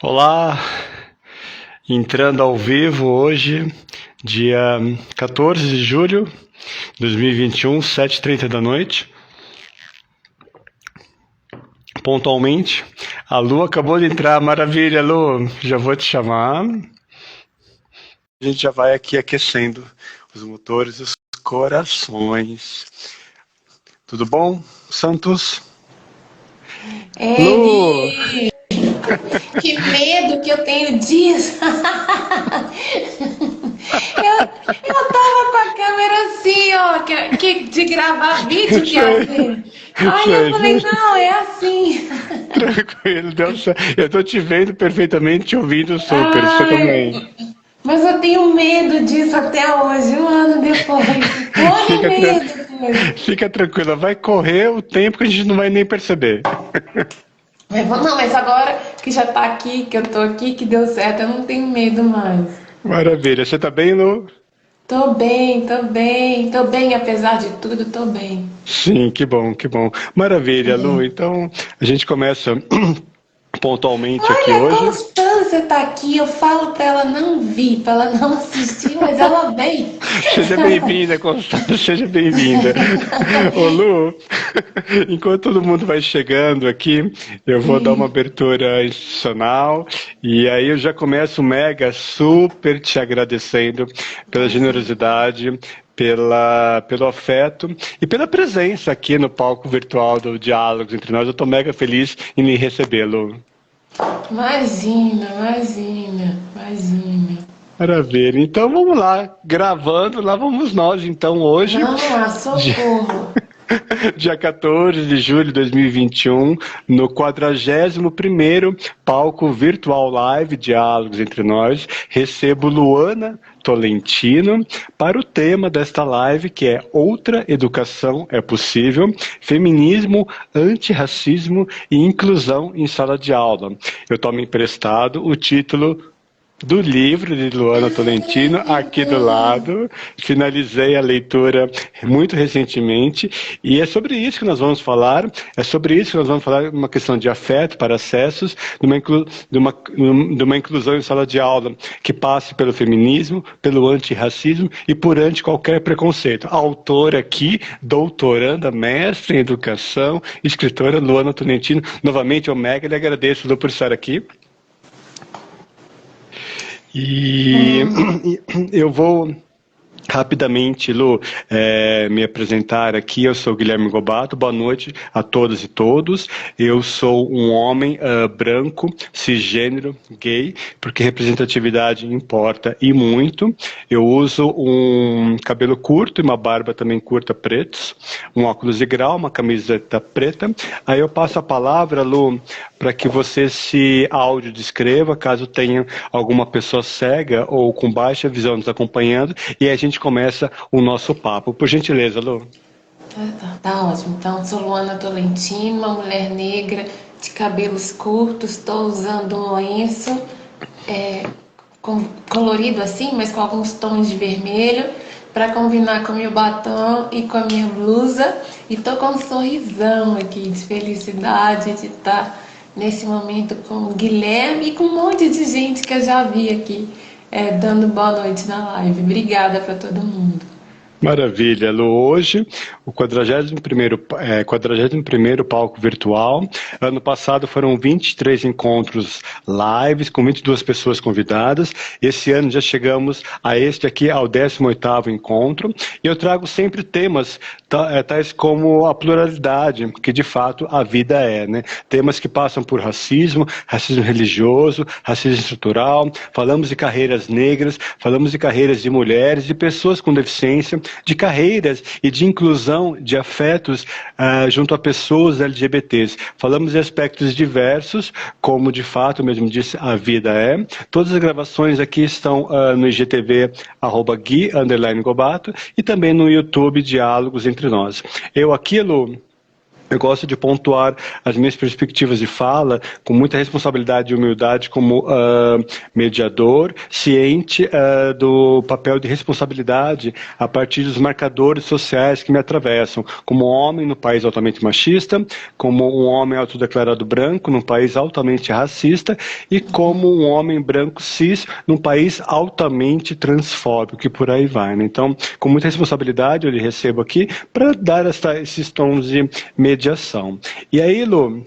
Olá, entrando ao vivo hoje, dia 14 de julho de 2021, 7h30 da noite. Pontualmente, a Lu acabou de entrar, maravilha, Lu, já vou te chamar. A gente já vai aqui aquecendo os motores, os corações. Tudo bom, Santos? Lu! Eri, que medo que eu tenho disso. Eu tava com a câmera assim, ó, de gravar vídeo que é assim. Aí eu falei, não, é assim. Tranquilo, Deus, eu tô te vendo perfeitamente, te ouvindo super, você também. Ai, mas eu tenho medo disso até hoje, um ano depois. Morre Fica, medo, coisa. fica tranquila, vai correr o tempo que a gente não vai nem perceber. Não, mas agora que já tá aqui, que eu tô aqui, que deu certo, eu não tenho medo mais. Maravilha, você tá bem, Lu? Tô bem, apesar de tudo, tô bem. Sim, que bom, que bom. Maravilha, Lu. Então, a gente começa pontualmente aqui Olha, a hoje. Constância tá aqui, eu falo pra ela não vir, pra ela não assistir, mas ela vem. Seja bem-vinda, Constância, seja bem-vinda. Ô, Lu, enquanto todo mundo vai chegando aqui, eu vou dar uma abertura institucional e aí eu já começo mega super te agradecendo pela generosidade, pelo afeto e pela presença aqui no palco virtual do Diálogos Entre Nós. Eu estou mega feliz em lhe recebê-lo. Imagina, imagina, imagina. Maravilha. Então vamos lá, gravando, lá vamos nós então hoje. Vamos lá, socorro. Dia 14 de julho de 2021, no 41º Palco Virtual Live Diálogos Entre Nós, recebo Luana Tolentino para o tema desta live, que é Outra Educação é Possível, Feminismo, Antirracismo e Inclusão em Sala de Aula. Eu tomo emprestado o título do livro de Luana Tolentino, aqui do lado. Finalizei a leitura muito recentemente e é sobre isso que nós vamos falar. É sobre isso que nós vamos falar, uma questão de afeto para acessos, de uma inclusão em sala de aula que passe pelo feminismo, pelo antirracismo e por anti qualquer preconceito. A autora aqui, doutoranda, mestre em educação, escritora Luana Tolentino. Novamente, eu mega lhe agradeço, Lu, por estar aqui. E eu vou rapidamente, Lu, me apresentar aqui. Eu sou Guilherme Gobato. Boa noite a todas e todos. Eu sou um homem branco, cisgênero, gay, porque representatividade importa e muito. Eu uso um cabelo curto e uma barba também curta, pretos, um óculos de grau, uma camiseta preta. Aí eu passo a palavra, Lu, para que você se audiodescreva, caso tenha alguma pessoa cega ou com baixa visão nos acompanhando, e a gente começa o nosso papo. Por gentileza, Lu. Tá ótimo. Então, sou Luana Tolentino, uma mulher negra de cabelos curtos, estou usando um lenço colorido assim, mas com alguns tons de vermelho, para combinar com meu batom e com a minha blusa. E tô com um sorrisão aqui de felicidade de estar nesse momento com o Guilherme e com um monte de gente que eu já vi aqui dando boa noite na live. Obrigada para todo mundo. Maravilha, Lu. Hoje, o 41º Palco Virtual. Ano passado foram 23 encontros lives, com 22 pessoas convidadas. Esse ano já chegamos a este aqui, ao 18º encontro. E eu trago sempre temas tais como a pluralidade, que de fato a vida é, né? Temas que passam por racismo, racismo religioso, racismo estrutural. Falamos de carreiras negras, falamos de carreiras de mulheres, de pessoas com deficiência, de carreiras e de inclusão de afetos junto a pessoas LGBTs. Falamos de aspectos diversos, como de fato, mesmo disse, a vida é. Todas as gravações aqui estão no IGTV, @Gui_Gobato, e também no YouTube Diálogos Entre Nós. Eu aqui, Lu, Eu gosto de pontuar as minhas perspectivas de fala com muita responsabilidade e humildade como mediador, ciente do papel de responsabilidade a partir dos marcadores sociais que me atravessam, como homem no país altamente machista, como um homem autodeclarado branco num país altamente racista e como um homem branco cis num país altamente transfóbico e por aí vai, né? Então, com muita responsabilidade eu lhe recebo aqui para dar esses tons de mediação. E aí, Lu,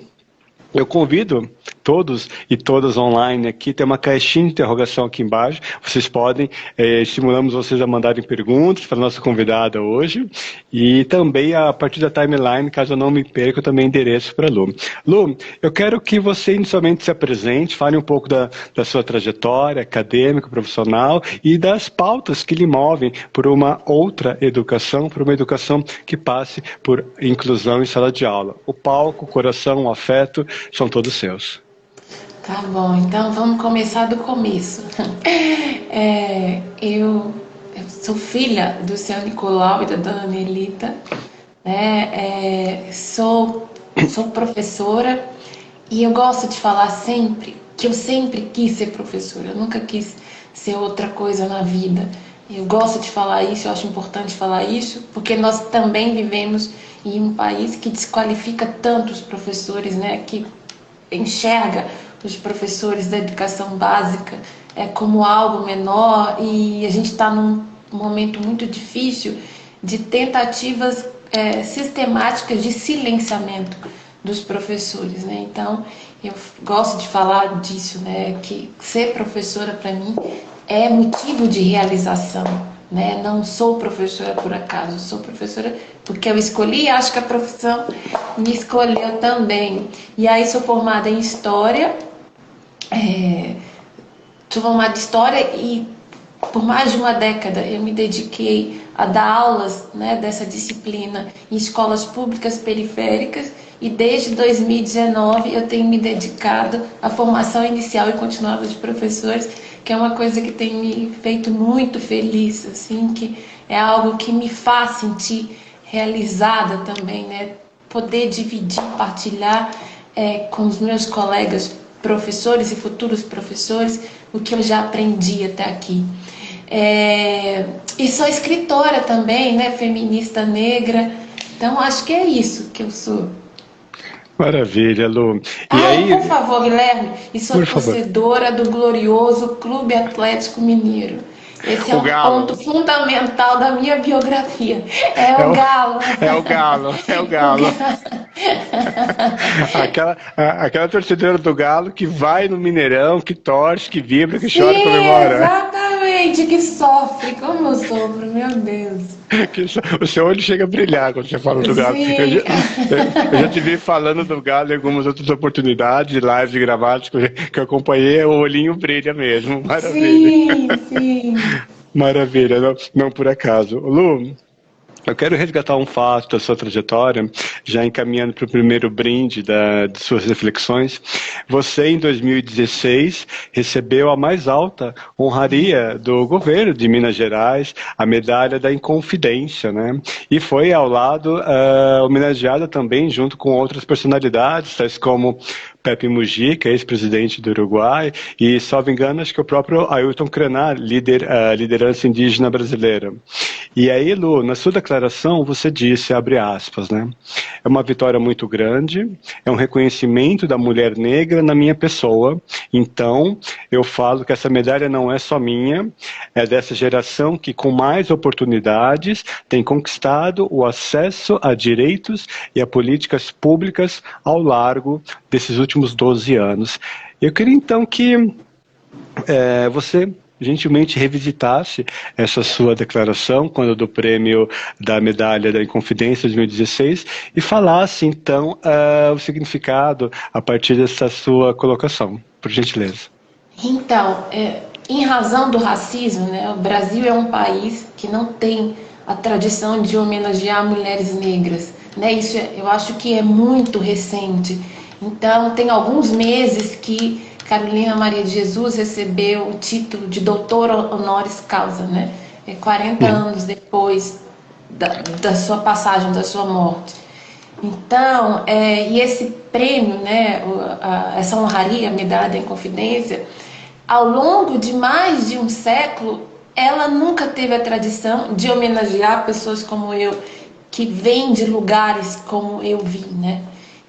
eu convido todos e todas online aqui, tem uma caixinha de interrogação aqui embaixo, vocês podem, estimulamos vocês a mandarem perguntas para a nossa convidada hoje, e também a partir da timeline, caso eu não me perca, eu também endereço para a Lu. Lu, eu quero que você inicialmente se apresente, fale um pouco da sua trajetória acadêmica, profissional, e das pautas que lhe movem por uma outra educação, por uma educação que passe por inclusão em sala de aula. O palco, o coração, o afeto, são todos seus. Tá bom, então vamos começar do começo. Eu sou filha do seu Nicolau e da dona Nelita, né? Sou professora e eu gosto de falar sempre que eu sempre quis ser professora, eu nunca quis ser outra coisa na vida. Eu gosto de falar isso, eu acho importante falar isso, porque nós também vivemos em um país que desqualifica tanto os professores, né? Que enxerga os professores da educação básica como algo menor, e a gente está num momento muito difícil de tentativas sistemáticas de silenciamento dos professores, né? Então, eu gosto de falar disso, né? Que ser professora para mim é motivo de realização, né? Não sou professora por acaso, sou professora porque eu escolhi e acho que a profissão me escolheu também. E aí sou formada em História, e por mais de uma década eu me dediquei a dar aulas, né, dessa disciplina em escolas públicas periféricas, e desde 2019 eu tenho me dedicado à formação inicial e continuada de professores, que é uma coisa que tem me feito muito feliz, assim, que é algo que me faz sentir realizada também, né? Poder dividir, partilhar com os meus colegas professores e futuros professores o que eu já aprendi até aqui. E sou escritora também, né? Feminista negra. Então acho que é isso que eu sou. Maravilha, Lu. Por favor, Guilherme, e sou torcedora do glorioso Clube Atlético Mineiro. Esse é um ponto fundamental da minha biografia. O Galo. É o Galo. Aquela torcedora do Galo que vai no Mineirão, que torce, que vibra, que chora e comemora. Exatamente, que sofre, como eu sofro, meu Deus. O seu olho chega a brilhar quando você fala do Galo. Eu já te vi falando do Galo em algumas outras oportunidades, lives gravadas que eu acompanhei, o olhinho brilha mesmo. Maravilha. Sim. Maravilha, não por acaso. Lu, eu quero resgatar um fato da sua trajetória, já encaminhando para o primeiro brinde de suas reflexões. Você, em 2016, recebeu a mais alta honraria do governo de Minas Gerais, a medalha da Inconfidência, né? E foi ao lado homenageada também junto com outras personalidades, tais como Pepe Mujica, ex-presidente do Uruguai, e, salvo engano, acho que o próprio Ailton Krenar, liderança indígena brasileira. E aí, Lu, na sua declaração, você disse, abre aspas, né? É uma vitória muito grande, é um reconhecimento da mulher negra na minha pessoa, então eu falo que essa medalha não é só minha, é dessa geração que, com mais oportunidades, tem conquistado o acesso a direitos e a políticas públicas ao largo desses últimos 12 anos. Eu queria então que você gentilmente revisitasse essa sua declaração quando do prêmio da medalha da Inconfidência 2016 e falasse então o significado a partir dessa sua colocação, por gentileza. Então, em razão do racismo, né, o Brasil é um país que não tem a tradição de homenagear mulheres negras, né? Isso eu acho que é muito recente. Então, tem alguns meses que Carolina Maria de Jesus recebeu o título de doutora honoris causa, né? 40 anos depois da sua passagem, da sua morte. Então, e esse prêmio, né, essa honraria, a Medalha da Inconfidência, ao longo de mais de um século, ela nunca teve a tradição de homenagear pessoas como eu, que vêm de lugares como eu vim, né?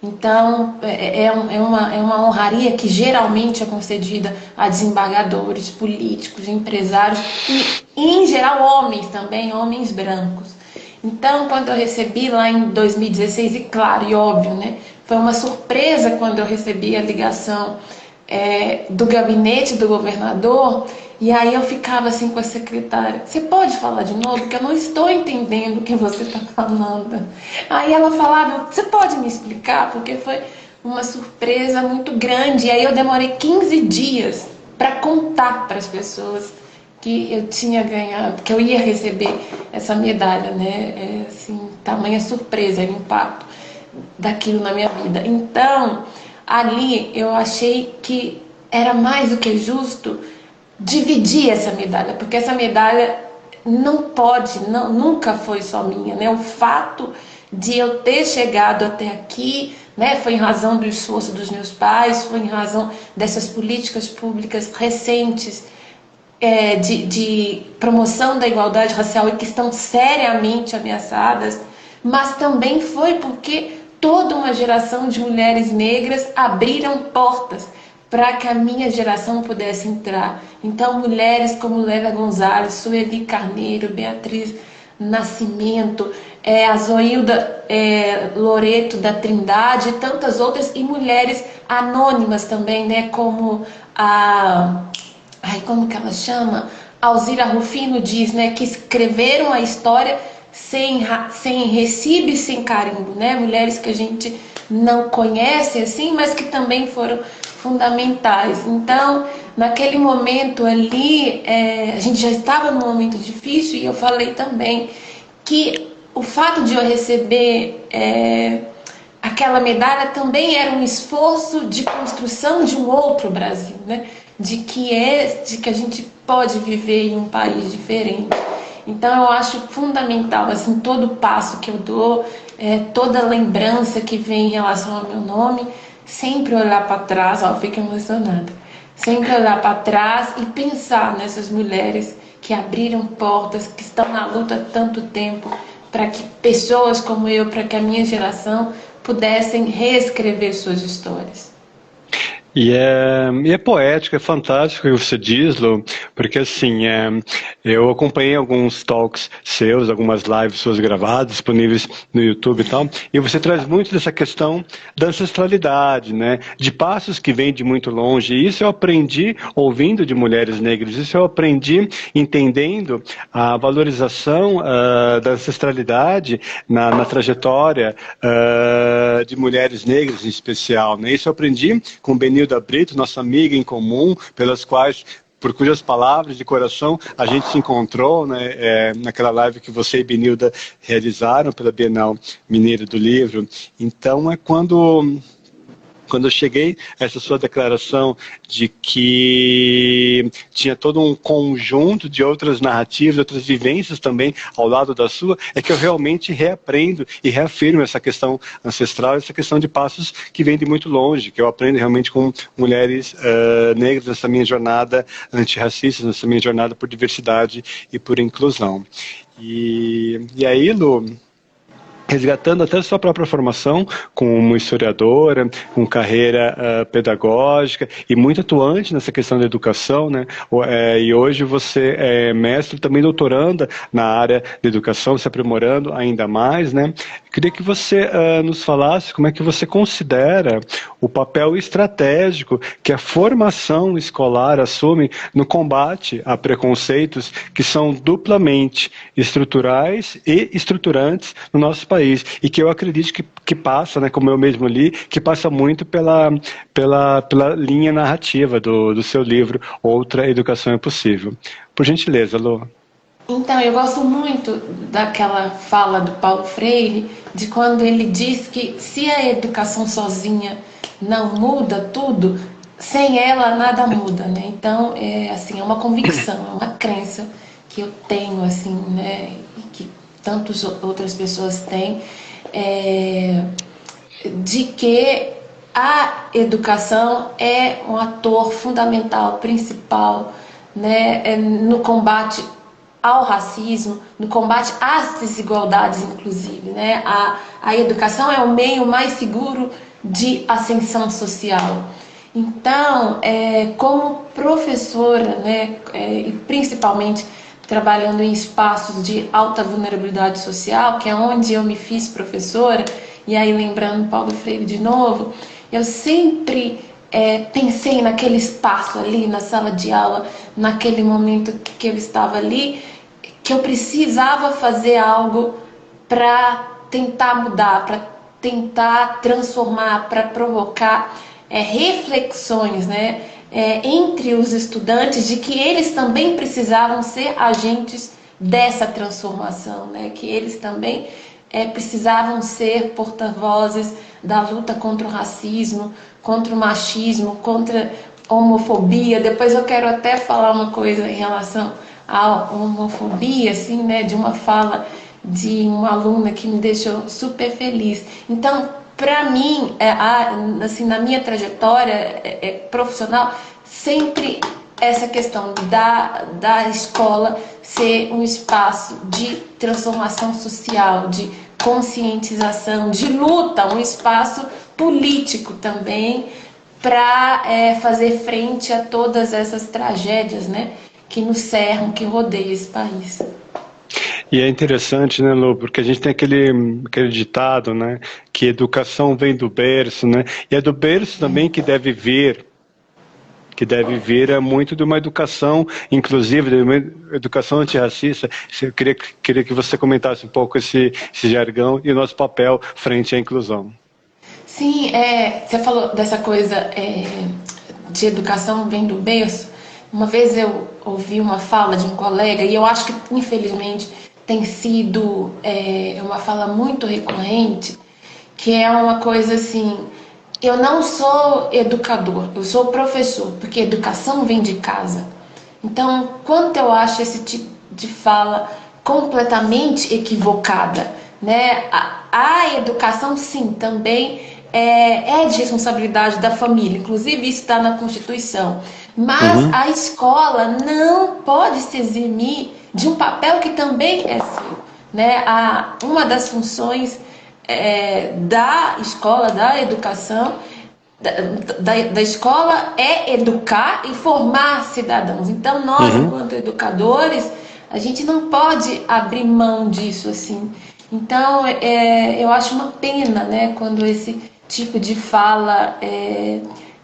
Então, é uma honraria que geralmente é concedida a desembargadores, políticos, empresários e, em geral, homens também, homens brancos. Então, quando eu recebi lá em 2016, e claro, e óbvio, né? Foi uma surpresa quando eu recebi a ligação do gabinete do governador, e aí eu ficava assim com a secretária: você pode falar de novo? Porque eu não estou entendendo o que você está falando. Aí ela falava: você pode me explicar? Porque foi uma surpresa muito grande. E aí eu demorei 15 dias para contar para as pessoas que eu tinha ganhado, que eu ia receber essa medalha, né? Assim, tamanha surpresa, o impacto daquilo na minha vida. Então, ali eu achei que era mais do que justo dividir essa medalha, porque essa medalha não pode, não, nunca foi só minha, né? O fato de eu ter chegado até aqui, né, foi em razão do esforço dos meus pais, foi em razão dessas políticas públicas recentes de promoção da igualdade racial e que estão seriamente ameaçadas, mas também foi porque toda uma geração de mulheres negras abriram portas para que a minha geração pudesse entrar. Então, mulheres como Lélia Gonzalez, Sueli Carneiro, Beatriz Nascimento, a Zoilda Loreto da Trindade e tantas outras, e mulheres anônimas também, né, como como que ela chama? Alzira Rufino diz, né, que escreveram a história sem recibo e sem carimbo, né? Mulheres que a gente não conhece assim, mas que também foram fundamentais. Então, naquele momento ali, a gente já estava num momento difícil, e eu falei também que o fato de eu receber aquela medalha também era um esforço de construção de um outro Brasil, né? De que a gente pode viver em um país diferente. Então eu acho fundamental, assim, todo passo que eu dou, toda lembrança que vem em relação ao meu nome, sempre olhar para trás, ó, fico emocionada, sempre olhar para trás e pensar nessas mulheres que abriram portas, que estão na luta há tanto tempo, para que pessoas como eu, para que a minha geração pudessem reescrever suas histórias. E é poético, é fantástico o que você diz, Lu, porque assim, eu acompanhei alguns talks seus, algumas lives suas gravadas, disponíveis no YouTube e tal, e você traz muito dessa questão da ancestralidade, né, de passos que vêm de muito longe, e isso eu aprendi ouvindo de mulheres negras, isso eu aprendi entendendo a valorização da ancestralidade na trajetória de mulheres negras em especial, né, isso eu aprendi com Benilda Brito, nossa amiga em comum, por cujas palavras de coração a gente se encontrou, né, naquela live que você e Benilda realizaram pela Bienal Mineira do Livro. Então quando eu cheguei a essa sua declaração de que tinha todo um conjunto de outras narrativas, outras vivências também ao lado da sua, é que eu realmente reaprendo e reafirmo essa questão ancestral, essa questão de passos que vêm de muito longe, que eu aprendo realmente com mulheres negras nessa minha jornada antirracista, nessa minha jornada por diversidade e por inclusão. E aí, Lu, resgatando até a sua própria formação como historiadora, com carreira pedagógica e muito atuante nessa questão da educação, né? E hoje você é mestre, também doutoranda na área da educação, se aprimorando ainda mais, né? Eu queria que você nos falasse como é que você considera o papel estratégico que a formação escolar assume no combate a preconceitos que são duplamente estruturais e estruturantes no nosso país, e que eu acredito que passa, né, como eu mesmo li, que passa muito pela linha narrativa do seu livro Outra Educação é Possível. Por gentileza, Lu. Então, eu gosto muito daquela fala do Paulo Freire, de quando ele diz que se a educação sozinha não muda tudo, sem ela nada muda, né? Então, assim, é uma convicção, é uma crença que eu tenho, assim, né? E que tantas outras pessoas têm, de que a educação é um ator fundamental, principal, né, no combate ao racismo, no combate às desigualdades, inclusive, né? A educação é o meio mais seguro de ascensão social. Então, como professora, né, e principalmente trabalhando em espaços de alta vulnerabilidade social, que é onde eu me fiz professora, e aí lembrando Paulo Freire de novo, eu sempre pensei naquele espaço ali, na sala de aula, naquele momento que eu estava ali, que eu precisava fazer algo para tentar mudar, para tentar transformar, para provocar reflexões, né, entre os estudantes de que eles também precisavam ser agentes dessa transformação, né, que eles também precisavam ser porta-vozes da luta contra o racismo, contra o machismo, contra a homofobia. Depois eu quero até falar uma coisa em relação à homofobia, assim, né, de uma fala de uma aluna que me deixou super feliz. Então, para mim, assim, na minha trajetória profissional, sempre essa questão da escola ser um espaço de transformação social, de conscientização, de luta, um espaço político também, para fazer frente a todas essas tragédias, né, que nos cercam, que rodeiam esse país. E é interessante, né, Lu, porque a gente tem aquele ditado, né, que educação vem do berço, né, e é do berço também que deve vir é muito de uma educação, inclusive, de uma educação antirracista. Eu queria que você comentasse um pouco esse jargão e o nosso papel frente à inclusão. Sim, você falou dessa coisa de educação vem do berço. Uma vez eu ouvi uma fala de um colega, e eu acho que, infelizmente, tem sido uma fala muito recorrente, que é uma coisa assim: eu não sou educador, eu sou professor, porque educação vem de casa. Então, quanto eu acho esse tipo de fala completamente equivocada, né? A educação, sim, também é de responsabilidade da família, inclusive isso está na Constituição. Mas a escola não pode se eximir de um papel que também é seu, né? Uma das funções da escola, da educação, da escola é educar e formar cidadãos. Então, nós, enquanto educadores, a gente não pode abrir mão disso, assim. Então, eu acho uma pena, né, quando esse tipo de fala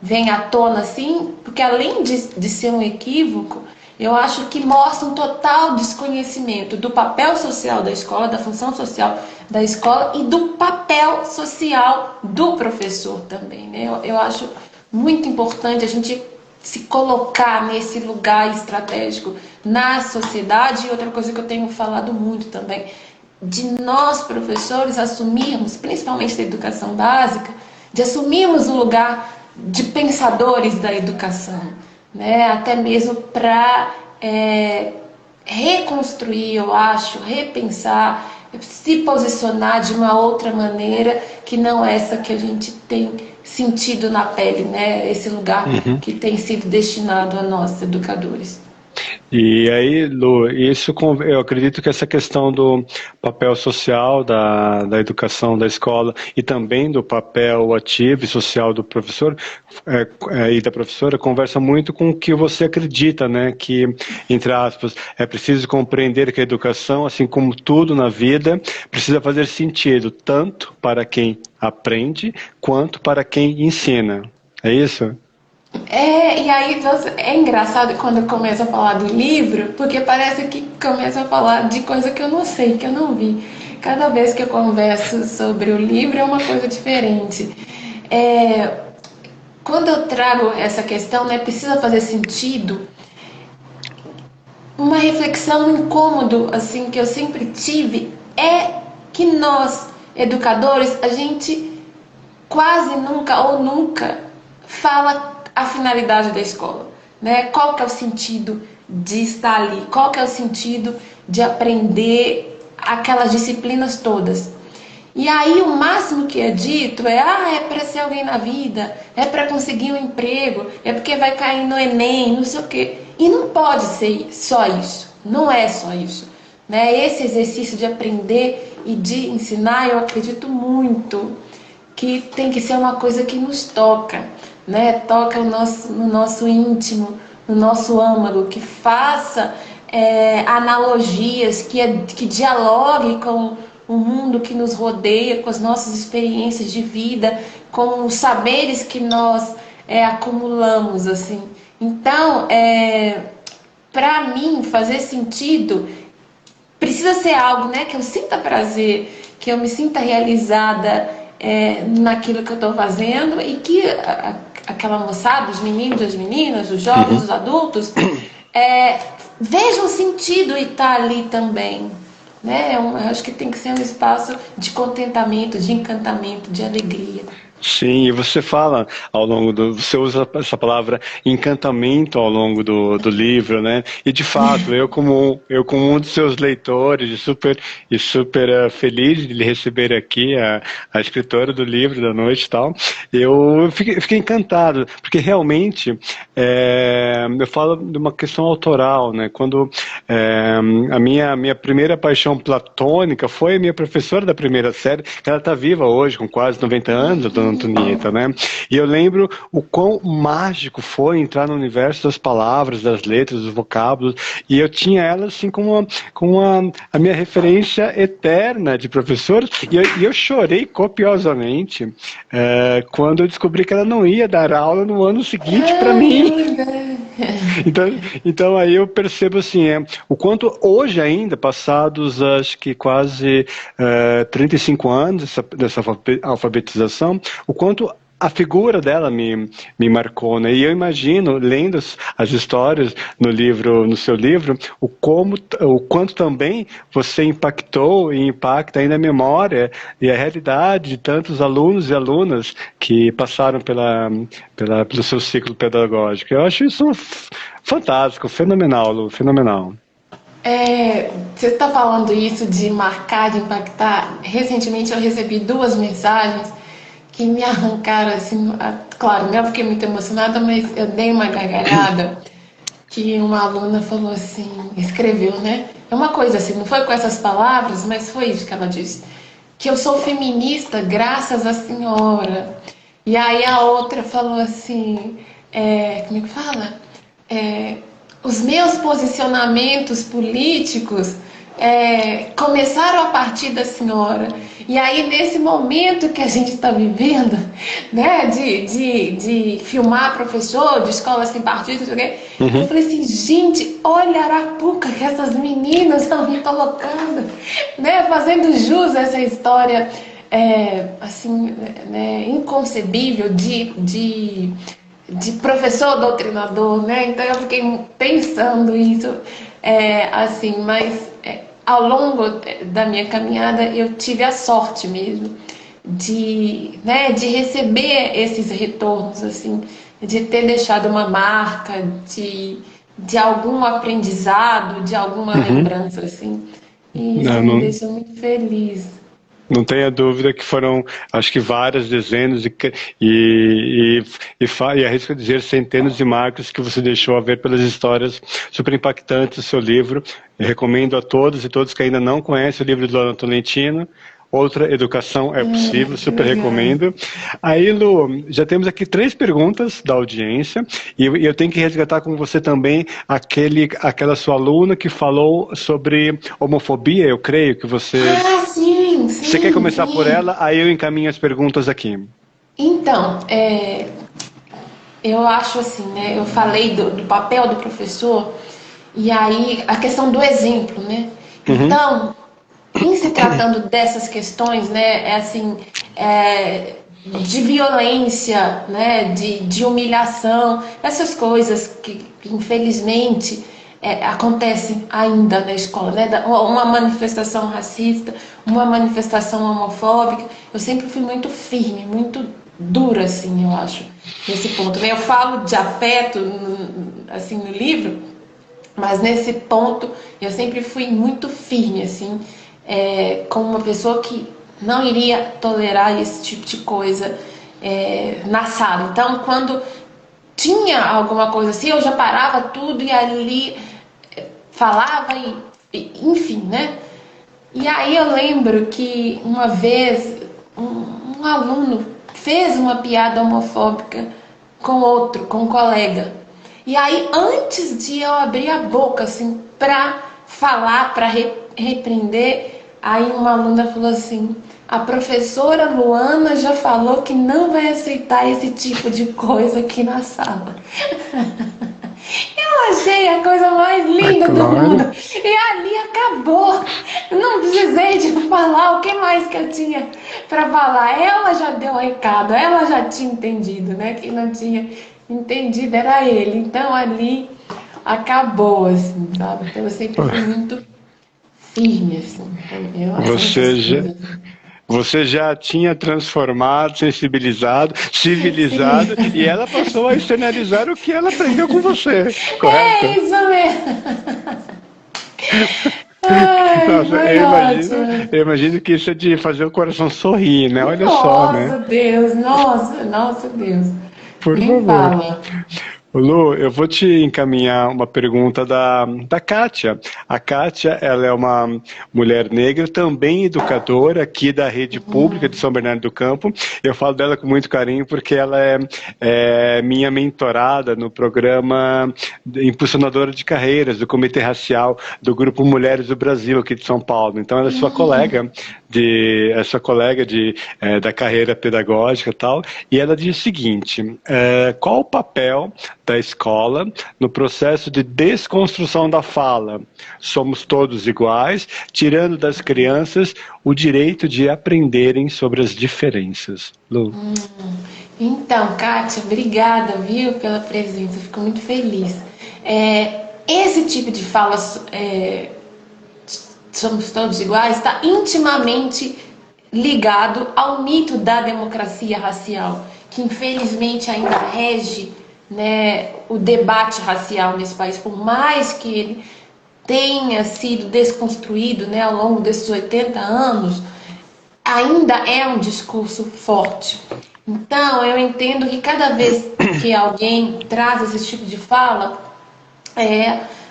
vem à tona, assim, porque além de ser um equívoco, eu acho que mostra um total desconhecimento do papel social da escola, da função social da escola e do papel social do professor também, né? Eu acho muito importante a gente se colocar nesse lugar estratégico na sociedade. E outra coisa que eu tenho falado muito também, de nós professores assumirmos, principalmente da educação básica, de assumirmos o lugar de pensadores da educação, né? Até mesmo para reconstruir, eu acho, repensar, se posicionar de uma outra maneira que não essa que a gente tem sentido na pele, né? Esse lugar que tem sido destinado a nós, educadores. E aí, Lu, eu acredito que essa questão do papel social da educação da escola e também do papel ativo e social do professor e da professora conversa muito com o que você acredita, né? Que, entre aspas, é preciso compreender que a educação, assim como tudo na vida, precisa fazer sentido tanto para quem aprende quanto para quem ensina. É isso? E aí é engraçado quando eu começo a falar do livro, porque parece que começa a falar de coisa que eu não sei, que eu não vi. Cada vez que eu converso sobre o livro é uma coisa diferente. Quando eu trago essa questão, né, precisa fazer sentido. Uma reflexão, um incômodo assim que eu sempre tive é que nós, educadores, a gente quase nunca ou nunca fala a finalidade da escola, né? Qual que é o sentido de estar ali? Qual que é o sentido de aprender aquelas disciplinas todas? E aí o máximo que é dito é para ser alguém na vida, é para conseguir um emprego, é porque vai cair no Enem, não sei o quê. E não pode ser só isso, não é só isso. Né? Esse exercício de aprender e de ensinar, eu acredito muito que tem que ser uma coisa que nos toca, né? Toca no nosso íntimo, no nosso âmago, que faça analogias, que dialogue com o mundo que nos rodeia, com as nossas experiências de vida, com os saberes que nós acumulamos, assim. Então, para mim, fazer sentido precisa ser algo, né, que eu sinta prazer, que eu me sinta realizada naquilo que eu estou fazendo e que aquela moçada, os meninos, as meninas, os jovens, os adultos, vejam sentido e estar ali também. Né? Eu acho que tem que ser um espaço de contentamento, de encantamento, de alegria. Sim, e você fala ao longo você usa essa palavra encantamento ao longo do livro, né? E de fato, eu como um dos seus leitores e super feliz de lhe receber aqui, a escritora do livro da noite e tal, eu fiquei encantado, porque realmente eu falo de uma questão autoral, né? Quando a minha primeira paixão platônica foi a minha professora da primeira série, que ela está viva hoje, com quase 90 anos, Dona Antonieta, né? E eu lembro o quão mágico foi entrar no universo das palavras, das letras, dos vocábulos, e eu tinha ela assim como a minha referência eterna de professora, e eu chorei copiosamente quando eu descobri que ela não ia dar aula no ano seguinte para mim. Então aí eu percebo assim, o quanto hoje ainda, passados acho que quase 35 anos dessa alfabetização, o quanto a figura dela me marcou, né? E eu imagino, lendo as histórias no seu livro, o quanto também você impactou e impacta ainda a memória e a realidade de tantos alunos e alunas que passaram pelo seu ciclo pedagógico. Eu acho isso fantástico, fenomenal, Lu, fenomenal. Você está falando isso de marcar, de impactar. Recentemente eu recebi 2 mensagens que me arrancaram assim. Claro, eu fiquei muito emocionada, mas eu dei uma gargalhada. Que uma aluna falou assim, escreveu, né? É uma coisa assim, não foi com essas palavras, mas foi isso que ela disse. Que eu sou feminista graças à senhora. E aí a outra falou assim, como é que fala? Os meus posicionamentos políticos começaram a partir da senhora. E aí, nesse momento que a gente está vivendo, né, de filmar professor, de escola sem partido, não sei o quê, eu falei assim, gente, olha a arapuca que essas meninas estão me colocando, né, fazendo jus a essa história, assim, né, inconcebível de professor doutrinador, né? Então eu fiquei pensando isso, assim, mas ao longo da minha caminhada eu tive a sorte mesmo de receber esses retornos, assim, de ter deixado uma marca, de algum aprendizado, de alguma lembrança, assim. E isso me deixa muito feliz. Não tenha dúvida que foram, acho que várias dezenas e arrisco dizer centenas de marcas que você deixou a ver pelas histórias super impactantes do seu livro. Eu recomendo a todos e todos que ainda não conhecem o livro do Ana Tolentino, Outra Educação é Possível, super recomendo. Aí, Lu, já temos aqui 3 perguntas da audiência e eu tenho que resgatar com você também aquela sua aluna que falou sobre homofobia, eu creio que você... Sim, você quer começar por ela? Aí eu encaminho as perguntas aqui. Então, eu acho assim, né? Eu falei do papel do professor e aí a questão do exemplo, né? Então, em se tratando dessas questões, né? De violência, né? De humilhação, essas coisas que infelizmente acontecem ainda na escola, né? Uma manifestação racista, uma manifestação homofóbica. Eu sempre fui muito firme, muito dura, assim, eu acho, nesse ponto. Eu falo de afeto, assim, no livro, mas nesse ponto eu sempre fui muito firme, assim, como uma pessoa que não iria tolerar esse tipo de coisa na sala. Então, quando tinha alguma coisa assim, eu já parava tudo e ali falava, enfim, né? E aí eu lembro que uma vez um aluno fez uma piada homofóbica com um colega. E aí, antes de eu abrir a boca, assim, pra falar, pra repreender, aí uma aluna falou assim: a professora Luana já falou que não vai aceitar esse tipo de coisa aqui na sala. Eu achei a coisa mais linda do mundo. E ali acabou. Não precisei de falar o que mais que eu tinha para falar. Ela já deu o recado, ela já tinha entendido, né? Quem não tinha entendido era ele. Então ali acabou, assim, sabe? Então eu sempre fui muito firme, assim. Você já tinha transformado, sensibilizado, civilizado, Sim. e ela passou a externalizar o que ela aprendeu com você, correto? É isso mesmo. Ai, Nossa, foi ótimo. eu imagino que isso é de fazer o coração sorrir, né? Olha só, né? Nossa Deus, nossa Deus. Por Nem favor. fala. Lu, eu vou te encaminhar uma pergunta da Kátia. A Kátia, ela é uma mulher negra, também educadora aqui da rede pública de São Bernardo do Campo. Eu falo dela com muito carinho porque ela é minha mentorada no programa Impulsionadora de Carreiras do Comitê Racial do Grupo Mulheres do Brasil aqui de São Paulo. Então ela é sua colega da carreira pedagógica e tal. E ela diz o seguinte: qual o papel da escola no processo de desconstrução da fala? Somos todos iguais, tirando das crianças o direito de aprenderem sobre as diferenças. Lu. Então, Kátia, obrigada, viu, pela presença. Fico muito feliz. Esse tipo de fala, somos todos iguais, está intimamente ligado ao mito da democracia racial, que infelizmente ainda rege, né, o debate racial nesse país, por mais que ele tenha sido desconstruído, né, ao longo desses 80 anos, ainda é um discurso forte. Então, eu entendo que cada vez que alguém traz esse tipo de fala,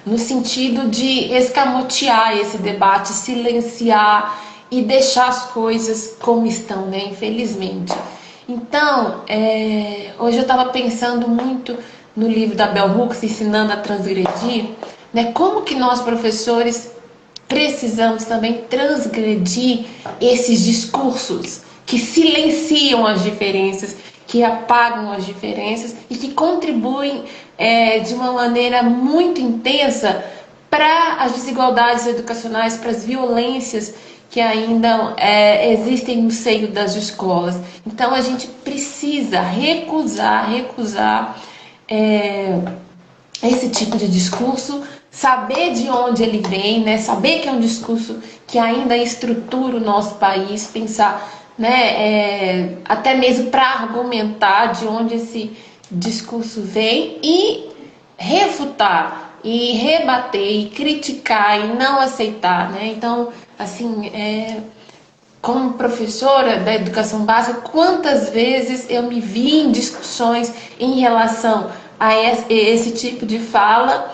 no sentido de escamotear esse debate, silenciar e deixar as coisas como estão, né? Infelizmente. Então, hoje eu estava pensando muito no livro da Bell Hooks, Ensinando a Transgredir, né? Como que nós, professores, precisamos também transgredir esses discursos que silenciam as diferenças, que apagam as diferenças e que contribuem de uma maneira muito intensa para as desigualdades educacionais, para as violências que ainda existem no seio das escolas. Então a gente precisa recusar esse tipo de discurso, saber de onde ele vem, né? Saber que é um discurso que ainda estrutura o nosso país, pensar, né, até mesmo para argumentar de onde esse discurso vem e refutar, e rebater, e criticar, e não aceitar, né? Então, assim, como professora da educação básica, quantas vezes eu me vi em discussões em relação a esse tipo de fala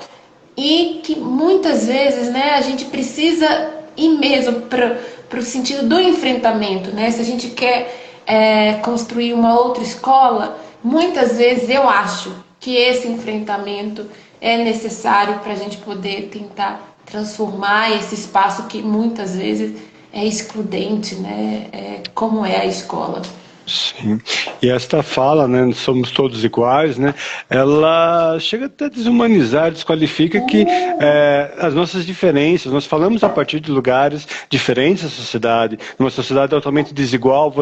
e que muitas vezes, né, a gente precisa ir mesmo para o sentido do enfrentamento, né? Se a gente quer construir uma outra escola, muitas vezes eu acho que esse enfrentamento é necessário para a gente poder tentar transformar esse espaço que muitas vezes é excludente, né? Como é a escola. Sim. E esta fala, né, somos todos iguais, né, ela chega até a desumanizar, desqualifica que as nossas diferenças, nós falamos a partir de lugares diferentes da sociedade, numa sociedade altamente desigual,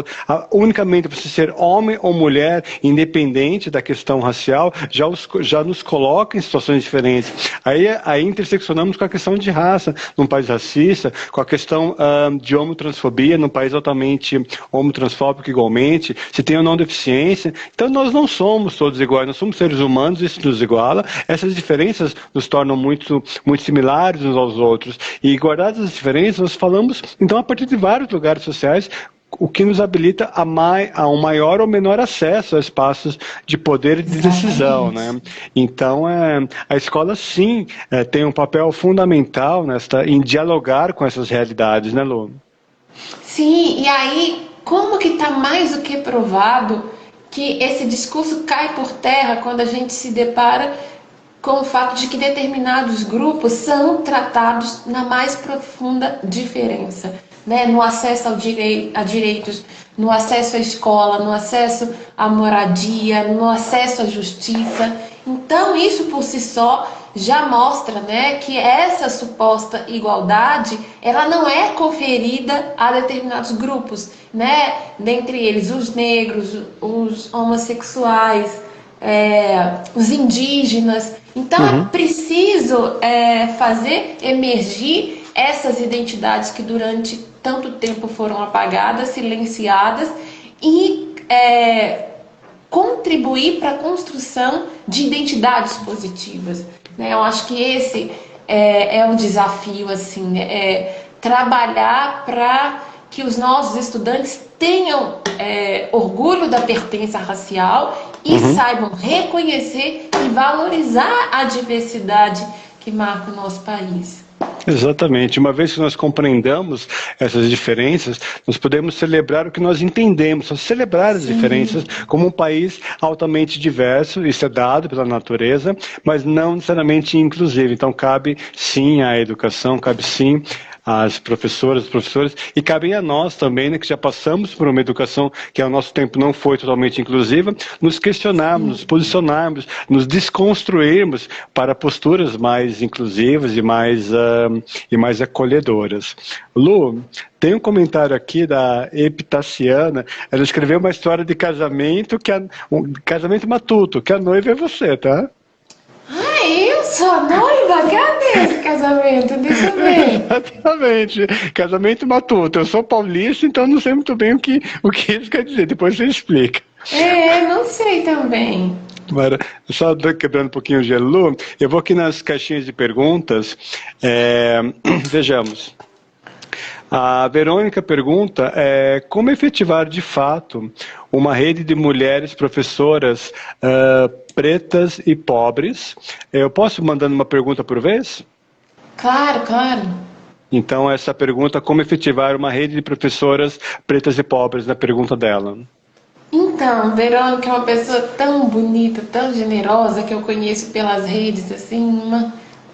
unicamente você ser homem ou mulher, independente da questão racial, já nos coloca em situações diferentes. Aí interseccionamos com a questão de raça, num país racista, com a questão de homotransfobia, num país altamente homotransfóbico igualmente, se tem ou não deficiência. Então nós não somos todos iguais, nós somos seres humanos, isso nos iguala. Essas diferenças nos tornam muito, muito similares uns aos outros. E guardadas as diferenças, nós falamos, então, a partir de vários lugares sociais, o que nos habilita a um maior ou menor acesso a espaços de poder e de decisão, né? Então, a escola, sim, tem um papel fundamental em dialogar com essas realidades, né, Lu? Sim, e aí, como que está mais do que provado que esse discurso cai por terra quando a gente se depara com o fato de que determinados grupos são tratados na mais profunda diferença, né? No acesso a direitos, no acesso à escola, no acesso à moradia, no acesso à justiça. Então, isso por si só já mostra, né, que essa suposta igualdade, ela não é conferida a determinados grupos, né? Dentre eles os negros, os homossexuais, os indígenas. Então é preciso fazer emergir essas identidades que durante tanto tempo foram apagadas, silenciadas, e contribuir para a construção de identidades positivas, né? Eu acho que esse é um desafio, assim, trabalhar para que os nossos estudantes tenham orgulho da pertença racial e saibam reconhecer e valorizar a diversidade que marca o nosso país. Exatamente. Uma vez que nós compreendamos essas diferenças, nós podemos celebrar o que nós entendemos, celebrar as diferenças como um país altamente diverso, isso é dado pela natureza, mas não necessariamente inclusivo. Então cabe sim à educação, cabe sim às professoras, professores, e cabem a nós também, né, que já passamos por uma educação que ao nosso tempo não foi totalmente inclusiva, nos questionarmos, nos posicionarmos, nos desconstruirmos para posturas mais inclusivas e mais acolhedoras. Lu, tem um comentário aqui da Epitaciana, ela escreveu uma história de casamento, um casamento matuto, que a noiva é você, tá? Eu sou noiva? Cadê esse casamento? Deixa eu ver. Exatamente. Casamento matuto. Eu sou paulista, então não sei muito bem o que isso quer dizer. Depois você explica. Não sei também. Só quebrando um pouquinho o gelo, eu vou aqui nas caixinhas de perguntas. Vejamos. A Verônica pergunta como efetivar de fato uma rede de mulheres professoras pretas e pobres. Eu posso mandando uma pergunta por vez? Claro, claro. Então, essa pergunta, como efetivar uma rede de professoras pretas e pobres, na pergunta dela. Então, Verônica é uma pessoa tão bonita, tão generosa, que eu conheço pelas redes, assim,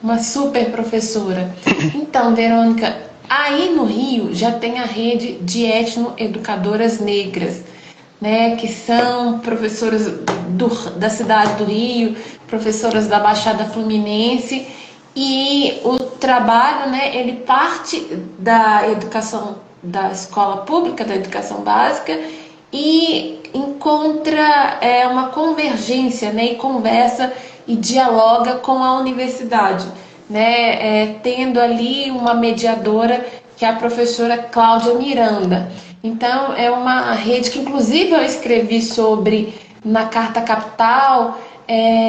uma super professora. Então, Verônica, aí no Rio já tem a rede de etnoeducadoras negras, né, que são professoras da cidade do Rio, professoras da Baixada Fluminense, e o trabalho, né, ele parte da educação da escola pública, da educação básica, e encontra uma convergência, né, e conversa e dialoga com a universidade, né, tendo ali uma mediadora que é a professora Cláudia Miranda. Então é uma rede que inclusive eu escrevi sobre na Carta Capital.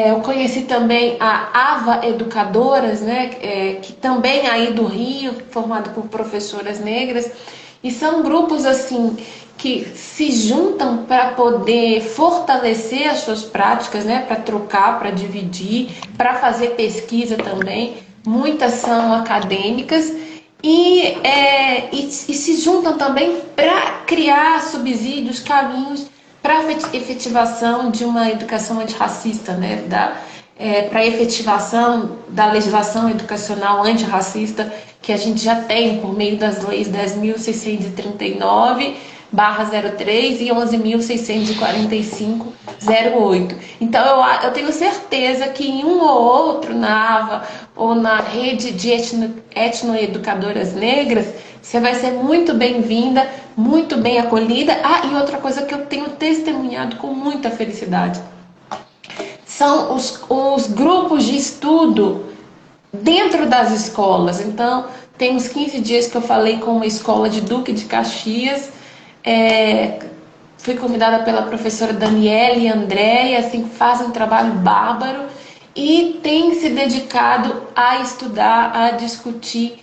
Eu conheci também a AVA Educadoras, né, que também é aí do Rio, formado por professoras negras, e são grupos assim que se juntam para poder fortalecer as suas práticas, né, para trocar, para dividir, para fazer pesquisa também. Muitas são acadêmicas e se juntam também para criar subsídios, caminhos para a efetivação de uma educação antirracista, né, para a efetivação da legislação educacional antirracista que a gente já tem por meio das leis 10.639/03 e 11.645/08. Então eu tenho certeza que em um ou outro, na AVA ou na rede de etnoeducadoras negras, você vai ser muito bem-vinda, muito bem acolhida. E outra coisa que eu tenho testemunhado com muita felicidade são os grupos de estudo dentro das escolas. Então, tem uns 15 dias que eu falei com uma escola de Duque de Caxias, fui convidada pela professora Daniela e Andréia, assim, fazem um trabalho bárbaro e têm se dedicado a estudar, a discutir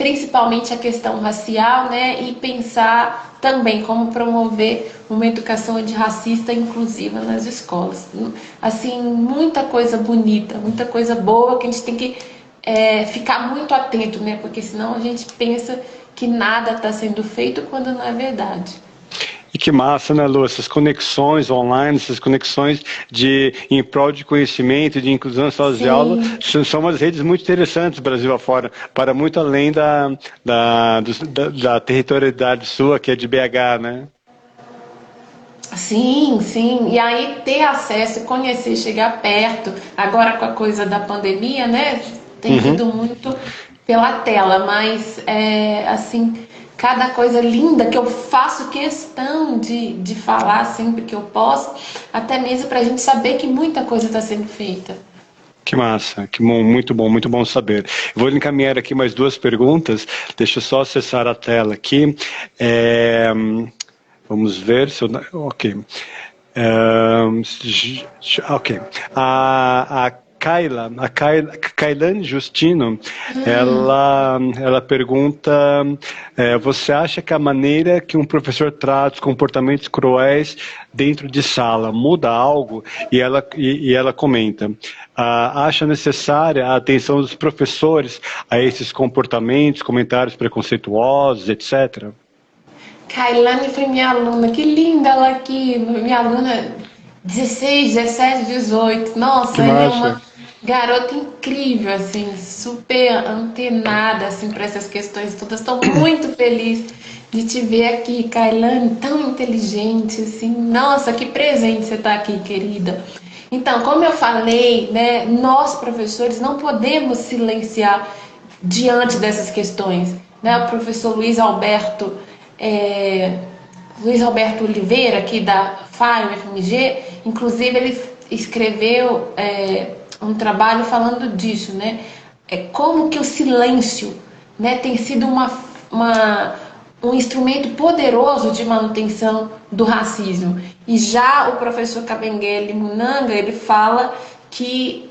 principalmente a questão racial, né, e pensar também como promover uma educação antirracista inclusiva nas escolas. Assim, muita coisa bonita, muita coisa boa que a gente tem que ficar muito atento, né, porque senão a gente pensa que nada está sendo feito quando não é verdade. E que massa, né, Lu? Essas conexões online, essas conexões em prol de conhecimento e de inclusão em salas de aula, são umas redes muito interessantes Brasil afora, para muito além da territorialidade sua, que é de BH, né? Sim, sim. E aí ter acesso, conhecer, chegar perto. Agora com a coisa da pandemia, né? Tem ido muito pela tela, mas assim, cada coisa linda que eu faço questão de falar sempre que eu posso, até mesmo para a gente saber que muita coisa está sendo feita. Que massa, que bom, muito bom saber. Vou encaminhar aqui mais duas perguntas, deixa eu só acessar a tela aqui. Vamos ver se eu... Ok. Ok. A Kailane Justino, ela pergunta, você acha que a maneira que um professor trata os comportamentos cruéis dentro de sala muda algo? E ela comenta, acha necessária a atenção dos professores a esses comportamentos, comentários preconceituosos, etc.? Kailane foi minha aluna, que linda ela aqui, minha aluna 16, 17, 18. Nossa, Que ela é massa. uma garota incrível, assim, super antenada, assim, para essas questões todas. Estou muito feliz de te ver aqui, Kailane, tão inteligente, assim. Nossa, que presente você está aqui, querida. Então, como eu falei, né, nós professores não podemos silenciar diante dessas questões, né? O professor Luiz Alberto Oliveira, aqui da FAI, UFMG, inclusive ele escreveu um trabalho falando disso, né? Como que o silêncio, né, tem sido um instrumento poderoso de manutenção do racismo. E já o professor Kabengele Munanga, ele fala que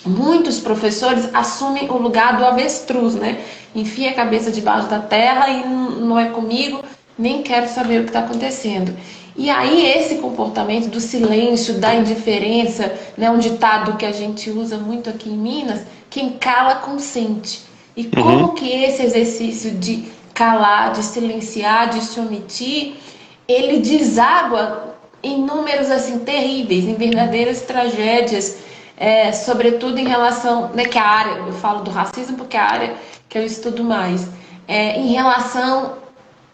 muitos professores assumem o lugar do avestruz, né? Enfia a cabeça debaixo da terra e não é comigo, nem quero saber o que está acontecendo. E aí esse comportamento do silêncio, da indiferença, né, um ditado que a gente usa muito aqui em Minas, quem cala consente. E como que esse exercício de calar, de silenciar, de se omitir, ele deságua em números assim terríveis, em verdadeiras tragédias, sobretudo em relação, né, que a área, eu falo do racismo porque é a área que eu estudo mais, em relação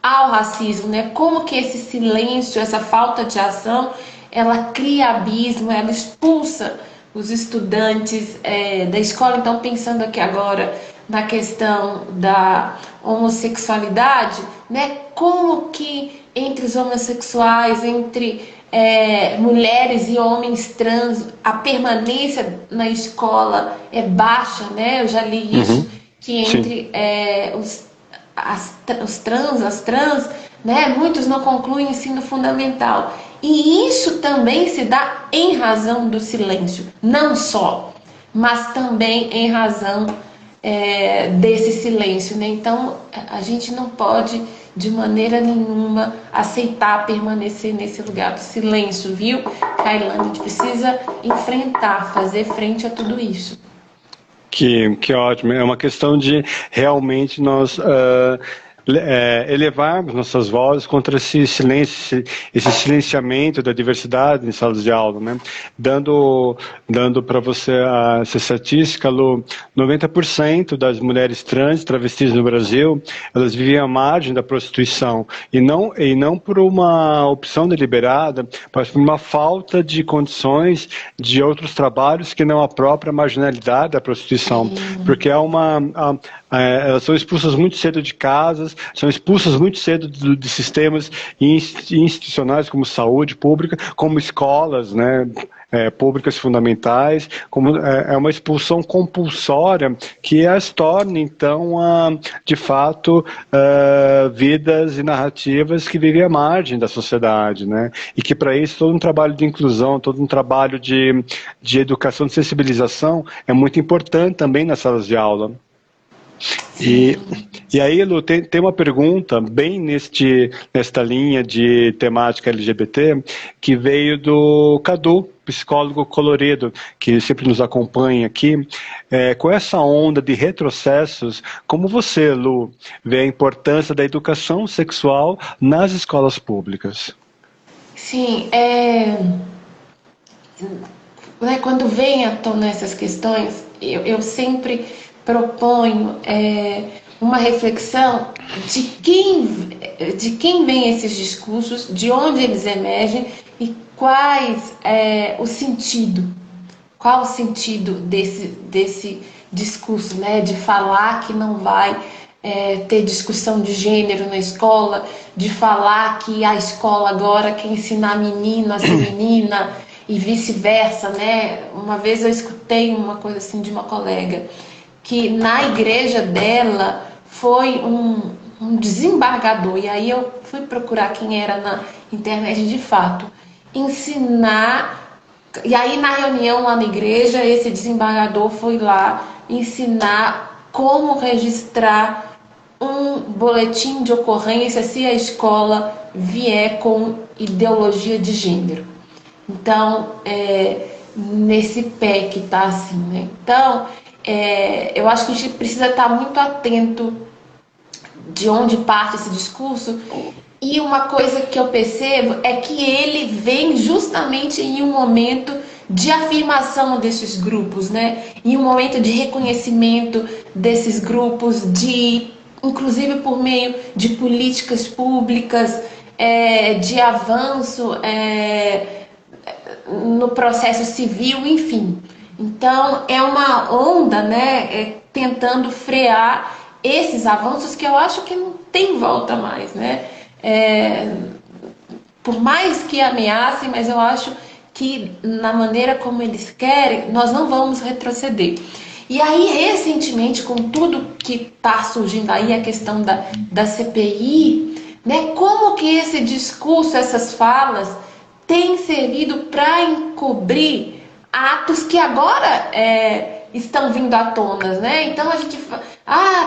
ao racismo, né, como que esse silêncio, essa falta de ação, ela cria abismo, ela expulsa os estudantes da escola. Então, pensando aqui agora na questão da homossexualidade, né, como que entre os homossexuais, entre mulheres e homens trans, a permanência na escola é baixa, né? Eu já li isso, que entre os trans, as trans, né? Muitos não concluem ensino fundamental. E isso também se dá em razão do silêncio, não só, mas também em razão desse silêncio, né? Então, a gente não pode de maneira nenhuma aceitar permanecer nesse lugar do silêncio, viu, Kailane? A gente precisa enfrentar, fazer frente a tudo isso. Que ótimo. É uma questão de realmente nós elevarmos nossas vozes contra esse silêncio, esse silenciamento da diversidade em salas de aula, né? Dando para você essa estatística, Lu, 90% das mulheres trans, travestis no Brasil, elas vivem à margem da prostituição e não por uma opção deliberada, mas por uma falta de condições de outros trabalhos que não a própria marginalidade da prostituição, porque elas são expulsas muito cedo de casas, são expulsas muito cedo de sistemas institucionais como saúde pública, como escolas, né, públicas fundamentais, como é uma expulsão compulsória que as torna, então, de fato, vidas e narrativas que vivem à margem da sociedade, né? E que para isso todo um trabalho de inclusão, todo um trabalho de educação, de sensibilização é muito importante também nas salas de aula. E, Sim. e aí, Lu, tem uma pergunta bem nesta linha de temática LGBT que veio do Cadu, psicólogo colorido, que sempre nos acompanha aqui. Com essa onda de retrocessos, como você, Lu, vê a importância da educação sexual nas escolas públicas? Sim, né, quando vem à tona essas questões, eu sempre proponho uma reflexão de quem vem esses discursos, de onde eles emergem e qual o sentido desse discurso, né, de falar que não vai ter discussão de gênero na escola, de falar que a escola agora quer ensinar menino a ser menina e vice-versa, né? Uma vez eu escutei uma coisa assim de uma colega, que na igreja dela foi um desembargador, e aí eu fui procurar quem era na internet de fato, ensinar. E aí, na reunião lá na igreja, esse desembargador foi lá ensinar como registrar um boletim de ocorrência se a escola vier com ideologia de gênero. Então, nesse pé que tá assim, né? Então, eu acho que a gente precisa estar muito atento de onde parte esse discurso. E uma coisa que eu percebo é que ele vem justamente em um momento de afirmação desses grupos, né? Em um momento de reconhecimento desses grupos, inclusive por meio de políticas públicas, de avanço no processo civil, enfim. Então é uma onda, né? Tentando frear esses avanços que eu acho que não tem volta mais, né? Por mais que ameacem, mas eu acho que na maneira como eles querem, nós não vamos retroceder. E aí, recentemente, com tudo que está surgindo aí, a questão da CPI, né, como que esse discurso, essas falas, tem servido para encobrir atos que agora estão vindo à tona, né? Então a gente fala,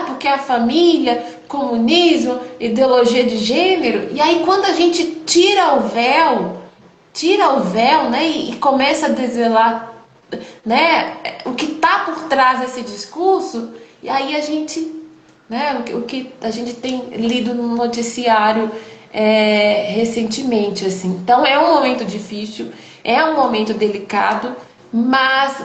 porque a família, comunismo, ideologia de gênero, e aí quando a gente tira o véu, né, e começa a desvelar, né, o que está por trás desse discurso, e aí a gente, né, o que a gente tem lido no noticiário recentemente, assim. Então é um momento difícil, é um momento delicado, mas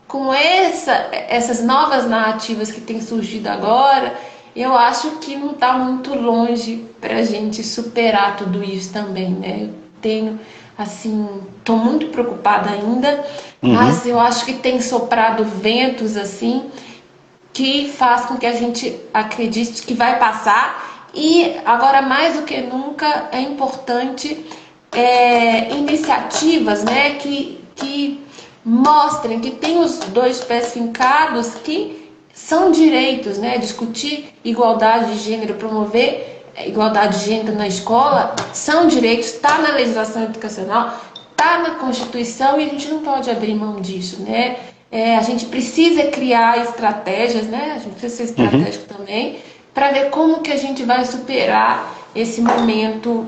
com essas novas narrativas que têm surgido agora, eu acho que não está muito longe para a gente superar tudo isso também, né? Eu tenho, assim, estou muito preocupada ainda, Uhum. mas eu acho que tem soprado ventos, assim, que faz com que a gente acredite que vai passar. E agora, mais do que nunca, é importante iniciativas, né, que mostrem que tem os dois pés fincados, que são direitos, né, discutir igualdade de gênero, promover igualdade de gênero na escola, são direitos, está na legislação educacional, está na Constituição, e a gente não pode abrir mão disso, né? A gente precisa criar estratégias, né? A gente precisa ser Uhum. estratégico também, para ver como que a gente vai superar esse momento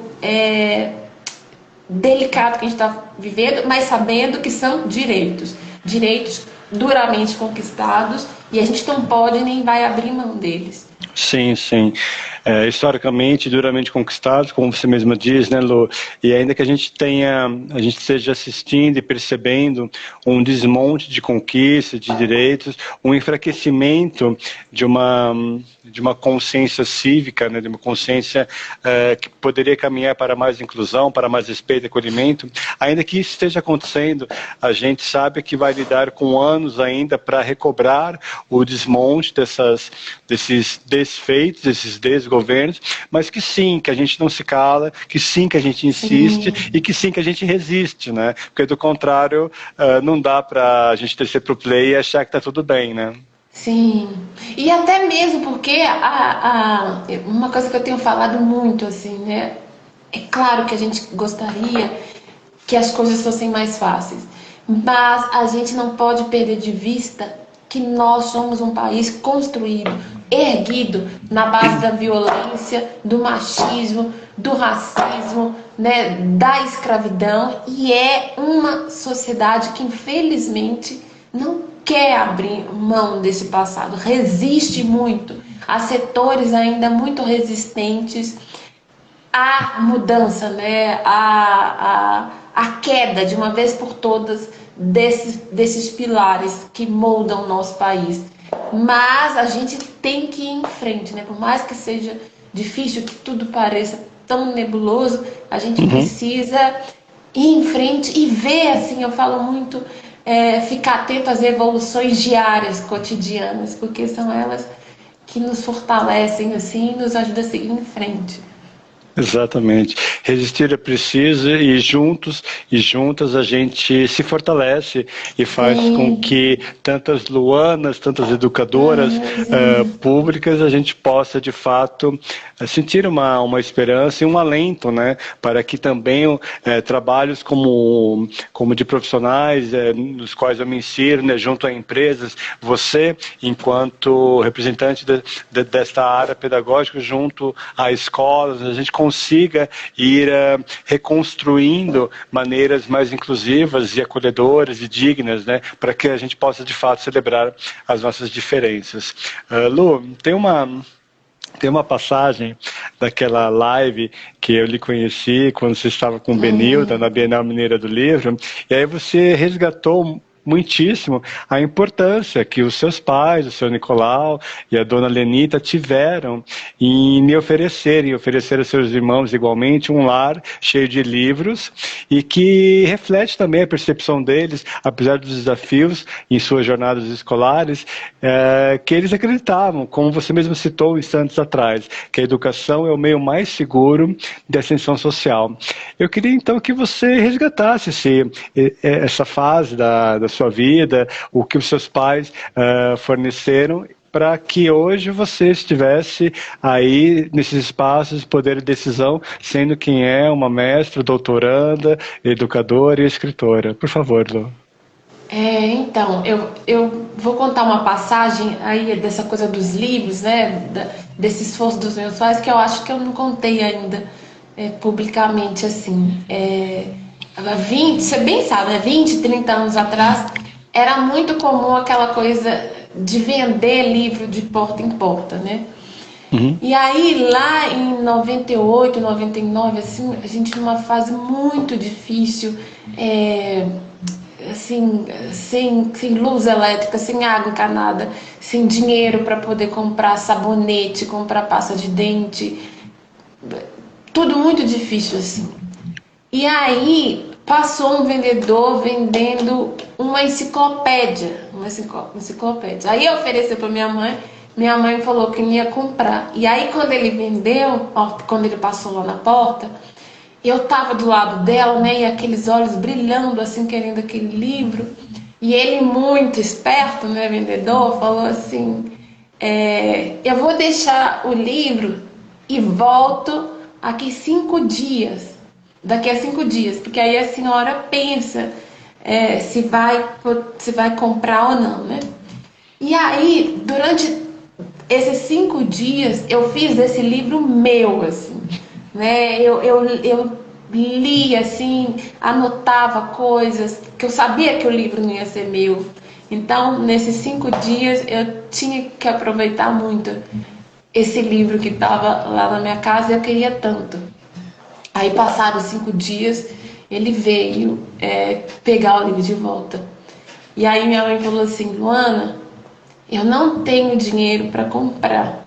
delicado que a gente está vivendo, mas sabendo que são direitos duramente conquistados, e a gente não pode nem vai abrir mão deles. Sim, sim. Historicamente, duramente conquistados, como você mesma diz, né, Lu? E ainda que a gente esteja assistindo e percebendo um desmonte de conquistas, de direitos, um enfraquecimento de uma consciência cívica, né, de uma consciência que poderia caminhar para mais inclusão, para mais respeito e acolhimento, ainda que isso esteja acontecendo, a gente sabe que vai lidar com anos ainda para recobrar o desmonte desses desfeitos, desses desgovernos, mas que sim, que a gente não se cala, que sim, que a gente insiste Sim. e que sim, que a gente resiste, né? Porque do contrário, não dá para a gente descer pro play e achar que tá tudo bem, né? Sim, e até mesmo porque uma coisa que eu tenho falado muito, assim, né? É claro que a gente gostaria que as coisas fossem mais fáceis, mas a gente não pode perder de vista que nós somos um país construído, erguido na base da violência, do machismo, do racismo, né, da escravidão, e é uma sociedade que infelizmente não quer abrir mão desse passado, resiste muito. Há setores ainda muito resistentes à mudança, né, à queda de uma vez por todas desses pilares que moldam o nosso país. Mas a gente tem que ir em frente, né? Por mais que seja difícil, que tudo pareça tão nebuloso, a gente precisa ir em frente e ver, assim, eu falo muito, ficar atento às evoluções diárias, cotidianas, porque são elas que nos fortalecem, assim, e nos ajudam a seguir em frente. Exatamente. Resistir é preciso e juntos e juntas a gente se fortalece e faz com que tantas Luanas, tantas educadoras públicas, a gente possa de fato sentir uma esperança e um alento, né, para que também trabalhos como de profissionais, nos quais eu me insiro, né, junto a empresas, você, enquanto representante desta área pedagógica, junto a escolas, a gente consiga ir reconstruindo maneiras mais inclusivas e acolhedoras e dignas, né, para que a gente possa de fato celebrar as nossas diferenças. Lu, tem uma passagem daquela live que eu lhe conheci quando você estava com o Benilda na Bienal Mineira do Livro, e aí você resgatou muitíssimo a importância que os seus pais, o seu Nicolau e a dona Lenita tiveram em me oferecer a seus irmãos igualmente um lar cheio de livros e que reflete também a percepção deles, apesar dos desafios em suas jornadas escolares, que eles acreditavam, como você mesmo citou instantes atrás, que a educação é o meio mais seguro de ascensão social. Eu queria então que você resgatasse essa fase da sua vida, o que os seus pais forneceram, para que hoje você estivesse aí nesses espaços de poder de decisão, sendo quem é uma mestra, doutoranda, educadora e escritora. Por favor, Lu. Então, eu vou contar uma passagem aí dessa coisa dos livros, né, desse esforço dos meus pais, que eu acho que eu não contei ainda publicamente, assim. Você bem sabe, né, 20, 30 anos atrás, era muito comum aquela coisa de vender livro de porta em porta, né? E aí, lá em 98, 99, assim, a gente numa fase muito difícil, assim, sem luz elétrica, sem água encanada, sem dinheiro para poder comprar sabonete, comprar pasta de dente, tudo muito difícil, assim. E aí passou um vendedor vendendo uma enciclopédia, Aí eu ofereci para minha mãe falou que ia comprar. E aí quando ele vendeu, quando ele passou lá na porta, eu tava do lado dela, né, e aqueles olhos brilhando assim, querendo aquele livro. E ele, muito esperto, né, vendedor, falou assim, eu vou deixar o livro e volto aqui 5 dias. Daqui a 5 dias, porque aí a senhora pensa se vai comprar ou não, né? E aí, durante esses 5 dias, eu fiz desse livro meu, assim, né? Eu li, assim, anotava coisas, que eu sabia que o livro não ia ser meu. Então, nesses 5 dias, eu tinha que aproveitar muito esse livro que estava lá na minha casa e eu queria tanto. Aí, passados 5 dias, ele veio pegar o livro de volta. E aí minha mãe falou assim, Luana, eu não tenho dinheiro para comprar.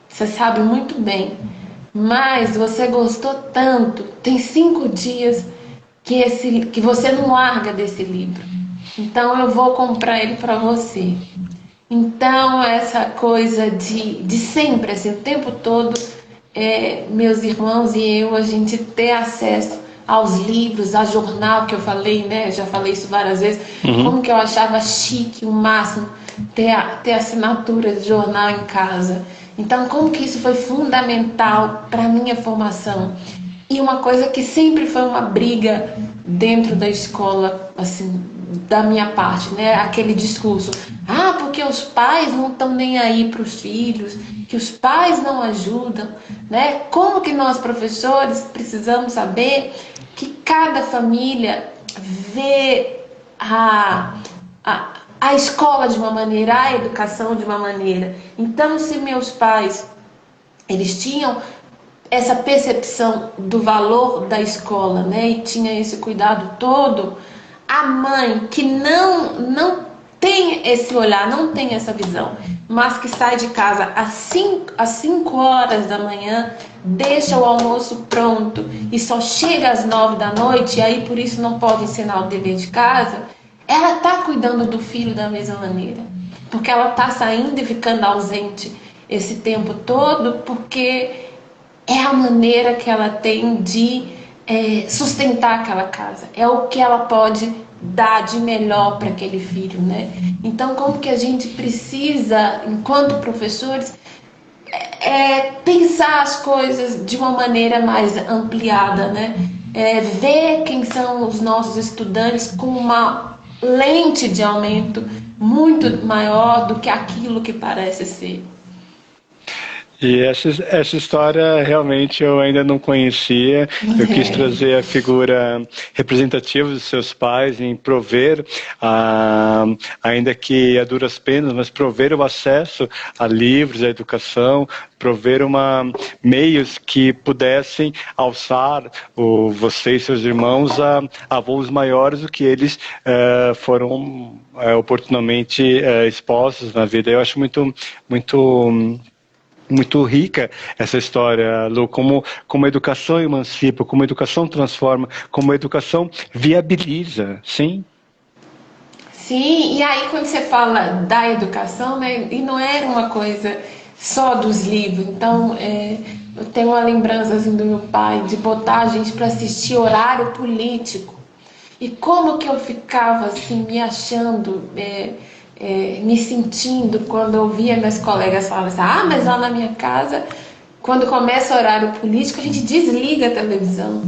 Você sabe muito bem. Mas você gostou tanto. Tem 5 dias que você não larga desse livro. Então eu vou comprar ele para você. Então essa coisa de sempre, assim, o tempo todo, meus irmãos e eu, a gente ter acesso aos livros, a jornal que eu falei, né? Já falei isso várias vezes. Como que eu achava chique, o máximo, ter assinatura de jornal em casa. Então, como que isso foi fundamental para a minha formação. E uma coisa que sempre foi uma briga dentro da escola, assim, da minha parte, né? Aquele discurso, porque os pais não estão nem aí para os filhos, que os pais não ajudam, né? Como que nós, professores, precisamos saber que cada família vê a escola de uma maneira, a educação de uma maneira. Então, se meus pais, eles tinham essa percepção do valor da escola, né, e tinha esse cuidado todo, a mãe que não tem esse olhar, não tem essa visão, mas que sai de casa às 5 horas da manhã, deixa o almoço pronto e só chega às 9 da noite, e aí por isso não pode ensinar o dever de casa, ela está cuidando do filho da mesma maneira, porque ela está saindo e ficando ausente esse tempo todo, porque é a maneira que ela tem de sustentar aquela casa. É o que ela pode dar de melhor para aquele filho, né? Então, como que a gente precisa, enquanto professores, pensar as coisas de uma maneira mais ampliada, né? Ver quem são os nossos estudantes com uma lente de aumento muito maior do que aquilo que parece ser. E essa história realmente eu ainda não conhecia. Eu quis trazer a figura representativa dos seus pais em prover, ainda que a duras penas, mas prover o acesso a livros, a educação, prover meios que pudessem alçar você e seus irmãos a voos maiores do que eles foram oportunamente expostos na vida. Eu acho muito rica essa história, Lu, como a educação emancipa, como a educação transforma, como a educação viabiliza, sim? Sim, e aí quando você fala da educação, né, e não era uma coisa só dos livros, então eu tenho uma lembrança assim, do meu pai de botar a gente para assistir horário político, e como que eu ficava assim, me achando... me sentindo quando eu via meus colegas falando assim, mas lá na minha casa, quando começa o horário político, a gente desliga a televisão.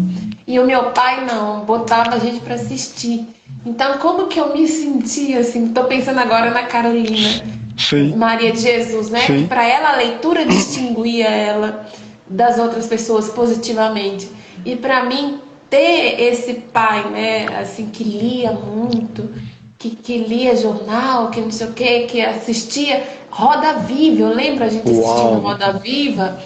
E o meu pai não, botava a gente para assistir. Então, como que eu me sentia assim? Estou pensando agora na Carolina, Sim. Maria de Jesus, né? Que para ela a leitura distinguia ela das outras pessoas positivamente. E para mim ter esse pai, né? Assim que lia muito. Que lia jornal, que não sei o que assistia Roda Viva, eu lembro a gente assistindo Roda Viva,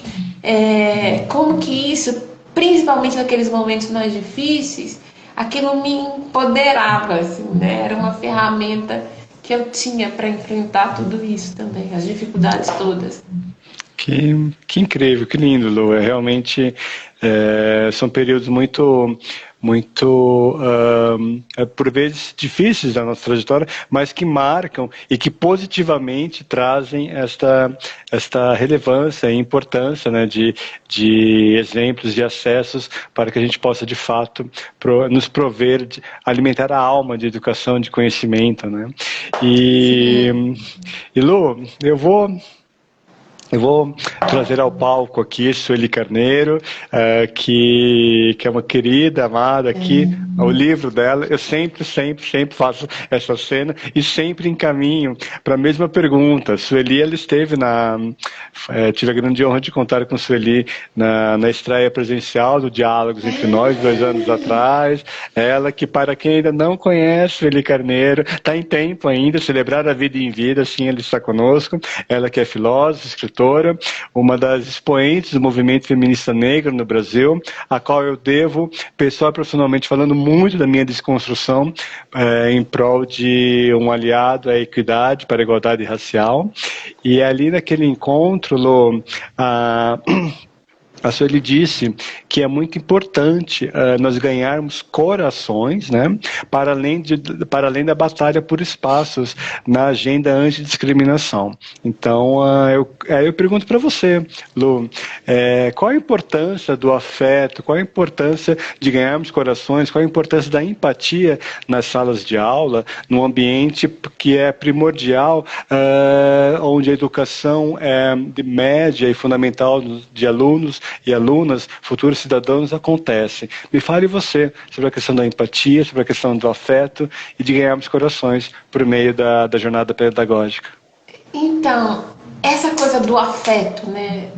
como que isso, principalmente naqueles momentos mais difíceis, aquilo me empoderava, assim, né? Era uma ferramenta que eu tinha para enfrentar tudo isso também, as dificuldades todas. Que incrível, que lindo, Lu. Realmente são períodos muito por vezes difíceis da nossa trajetória, mas que marcam e que positivamente trazem esta relevância e importância, né, de exemplos, de acessos para que a gente possa de fato nos prover, alimentar a alma de educação, de conhecimento, né? E Lu, eu vou trazer ao palco aqui Sueli Carneiro, que é uma querida, amada aqui, o livro dela. Eu sempre faço essa cena e sempre encaminho para a mesma pergunta. Sueli, ela esteve tive a grande honra de contar com Sueli na estreia presencial do Diálogos Entre Nós, 2 anos atrás. Ela que, para quem ainda não conhece Sueli Carneiro, está em tempo ainda, celebrar a vida em vida, sim, ela está conosco. Ela que é filósofa, escritora, uma das expoentes do movimento feminista negro no Brasil, a qual eu devo, pessoal e profissionalmente falando, muito da minha desconstrução em prol de um aliado à equidade, para a igualdade racial. E ali naquele encontro, Lô, a Sueli disse que é muito importante nós ganharmos corações, né, para além da batalha por espaços na agenda antidiscriminação. Então, eu pergunto para você, Lu, qual a importância do afeto, qual a importância de ganharmos corações, qual a importância da empatia nas salas de aula, num ambiente que é primordial, onde a educação é de média e fundamental de alunos e alunas, futuros cidadãos, acontece. Me fale você sobre a questão da empatia, sobre a questão do afeto e de ganharmos corações por meio da jornada pedagógica. Então, essa coisa do afeto, né,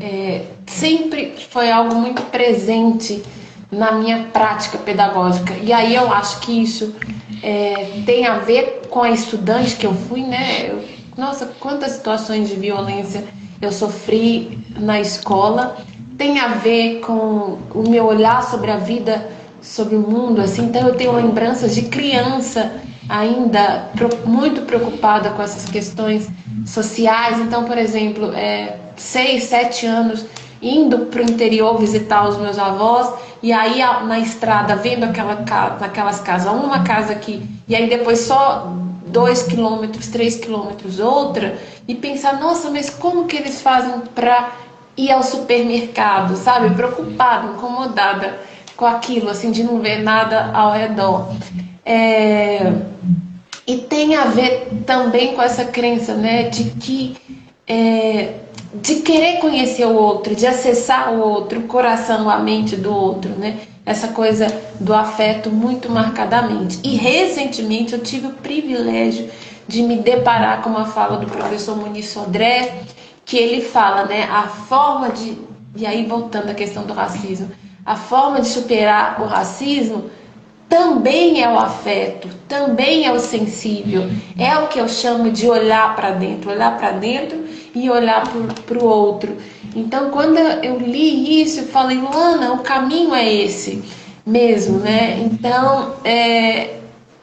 sempre foi algo muito presente na minha prática pedagógica. E aí eu acho que isso tem a ver com a estudante que eu fui, né? Nossa, quantas situações de violência eu sofri na escola. Tem a ver com o meu olhar sobre a vida, sobre o mundo, assim. Então eu tenho lembranças de criança ainda muito preocupada com essas questões sociais. Então, por exemplo, 6, 7 anos indo para o interior visitar os meus avós, e aí na estrada vendo aquelas casas, uma casa aqui, e aí depois só 2 quilômetros, 3 quilômetros outra, e pensar, nossa, mas como que eles fazem para ir ao supermercado, sabe? Preocupada, incomodada com aquilo, assim, de não ver nada ao redor. E tem a ver também com essa crença, né, de que de querer conhecer o outro, de acessar o outro, o coração, a mente do outro, né? Essa coisa do afeto muito marcadamente. E recentemente eu tive o privilégio de me deparar com uma fala do professor Muniz Sodré, que ele fala, né, a forma de, e aí voltando à questão do racismo, a forma de superar o racismo também é o afeto, também é o sensível, é o que eu chamo de olhar para dentro e olhar para o outro. Então, quando eu li isso, eu falei, Luana, o caminho é esse mesmo, né? Então,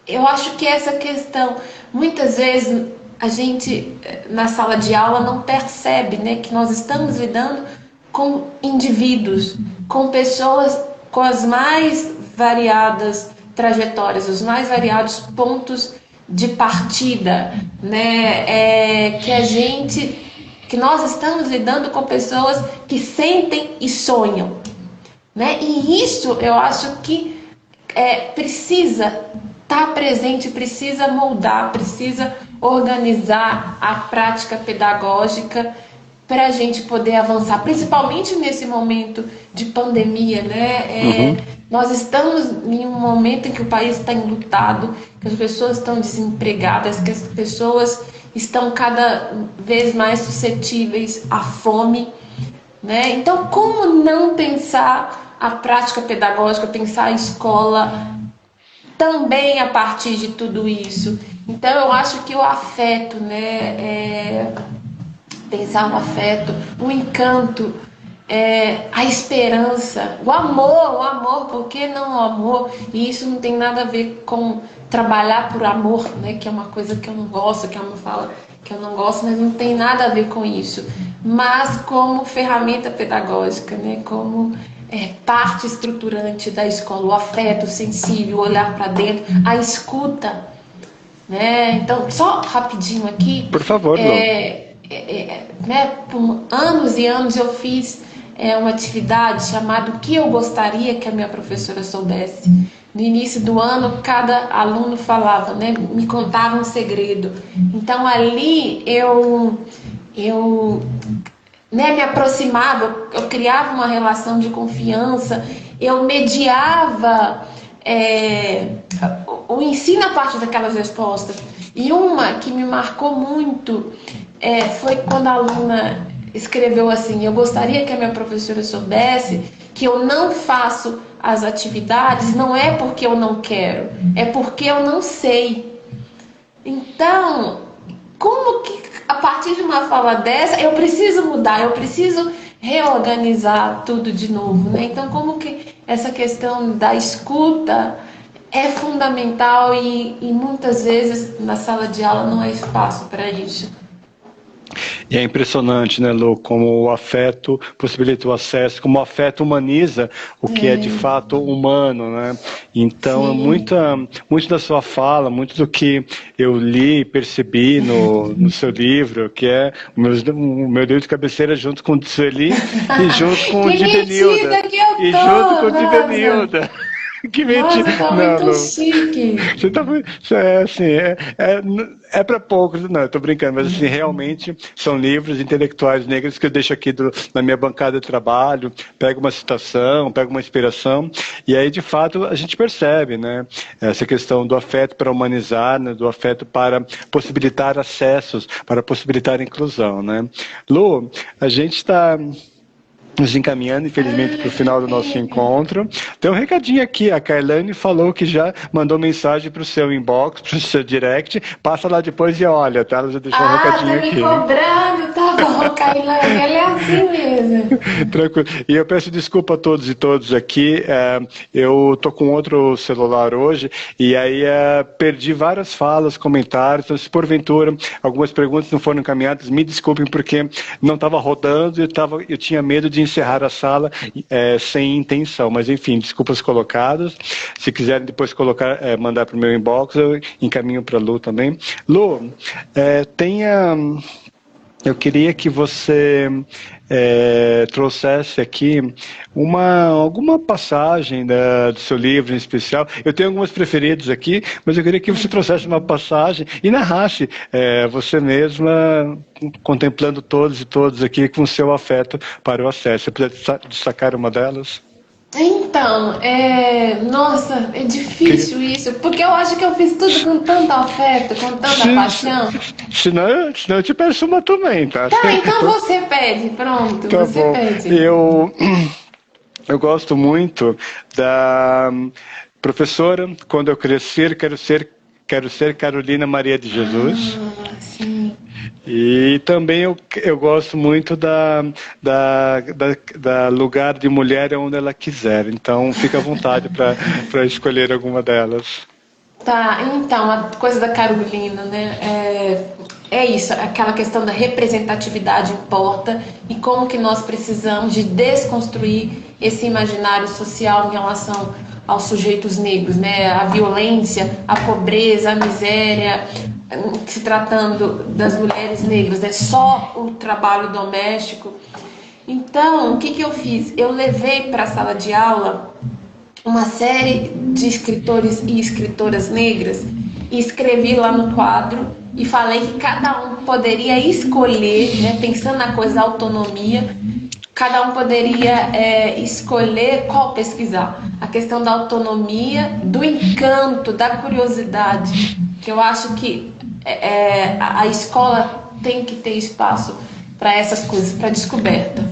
eu acho que essa questão, muitas vezes a gente na sala de aula não percebe, né, que nós estamos lidando com indivíduos, com pessoas com as mais variadas trajetórias, os mais variados pontos de partida, né? Que nós estamos lidando com pessoas que sentem e sonham, né? E isso eu acho que precisa estar presente, precisa moldar, precisa organizar a prática pedagógica para a gente poder avançar, principalmente nesse momento de pandemia, né? Nós estamos em um momento em que o país está enlutado, que as pessoas estão desempregadas, que as pessoas estão cada vez mais suscetíveis à fome, né? Então, como não pensar a prática pedagógica, pensar a escola também a partir de tudo isso? Então, eu acho que o afeto, né? Pensar no afeto, o encanto, a esperança, o amor, por que não o amor? E isso não tem nada a ver com trabalhar por amor, né? Que é uma coisa que eu não gosto, que é uma fala que eu não gosto, mas não tem nada a ver com isso. Mas como ferramenta pedagógica, né? Como parte estruturante da escola, o afeto sensível, o olhar para dentro, a escuta, né? Então, só rapidinho aqui. Por favor, né, por anos e anos eu fiz uma atividade chamada O que eu gostaria que a minha professora soubesse. No início do ano, cada aluno falava, né, me contava um segredo. Então ali eu me aproximava, eu criava uma relação de confiança, eu mediava o ensino a partir daquelas respostas. E uma que me marcou muito foi quando a aluna escreveu assim: eu gostaria que a minha professora soubesse que eu não faço as atividades, não é porque eu não quero, é porque eu não sei. Então, como que a partir de uma fala dessa eu preciso mudar, eu preciso reorganizar tudo de novo, né? Então, como que essa questão da escuta é fundamental e muitas vezes na sala de aula não há espaço para isso. E é impressionante, né, Lu, como o afeto possibilita o acesso, como o afeto humaniza o que é de fato humano, né? Então, muito da sua fala, muito do que eu li e percebi no seu livro, que é o meu livro de cabeceira junto com o de Sueli e junto com o de Benilda. E junto com o de Benilda. Que mentira. Nossa, tá Não, muito não. chique. Você tá muito. É assim, é para poucos, não, eu tô brincando, mas assim, realmente são livros intelectuais negros que eu deixo aqui na minha bancada de trabalho, pego uma citação, pego uma inspiração, e aí de fato a gente percebe, né? Essa questão do afeto para humanizar, né, do afeto para possibilitar acessos, para possibilitar inclusão, né? Lu, a gente está nos encaminhando, infelizmente, para o final do nosso encontro. Tem um recadinho aqui, a Kailane falou que já mandou mensagem para o seu inbox, para o seu direct, passa lá depois e olha, tá? Ela já deixou um Ah, tá recadinho me aqui. cobrando, tá bom, Kailane, ela é assim mesmo. Tranquilo. E eu peço desculpa a todos e todas aqui, eu tô com outro celular hoje, e aí perdi várias falas, comentários, então se porventura algumas perguntas não foram encaminhadas, me desculpem porque não estava rodando, eu tinha medo de encerrar a sala sem intenção, mas enfim, desculpas colocadas. Se quiserem depois colocar, mandar para o meu inbox, eu encaminho para a Lu também. Lu, eu queria que você trouxesse aqui alguma passagem do seu livro em especial. Eu tenho algumas preferidas aqui, mas eu queria que você trouxesse uma passagem e narrasse você mesma, contemplando todos e todas aqui com seu afeto para o acesso. Você puder destacar uma delas? Então, nossa, é difícil isso, porque eu acho que eu fiz tudo com tanto afeto, com tanta paixão. Senão eu te peço uma também, tá? Tá, então você pede, pronto, Tá você bom. pede. Eu gosto muito da professora. Quando eu crescer, quero ser Carolina Maria de Jesus. Ah, sim. E também eu gosto muito da lugar de mulher onde ela quiser. Então, fica à vontade para escolher alguma delas. Tá, então, a coisa da Carolina, né? É isso, aquela questão da representatividade importa e como que nós precisamos de desconstruir esse imaginário social em relação aos sujeitos negros, né? A violência, a pobreza, a miséria, se tratando das mulheres negras, né? Só o trabalho doméstico. Então, o que eu fiz? Eu levei para a sala de aula uma série de escritores e escritoras negras e escrevi lá no quadro e falei que cada um poderia escolher, né, pensando na coisa da autonomia, cada um poderia escolher qual pesquisar. A questão da autonomia, do encanto, da curiosidade, que eu acho que a escola tem que ter espaço para essas coisas, para descoberta.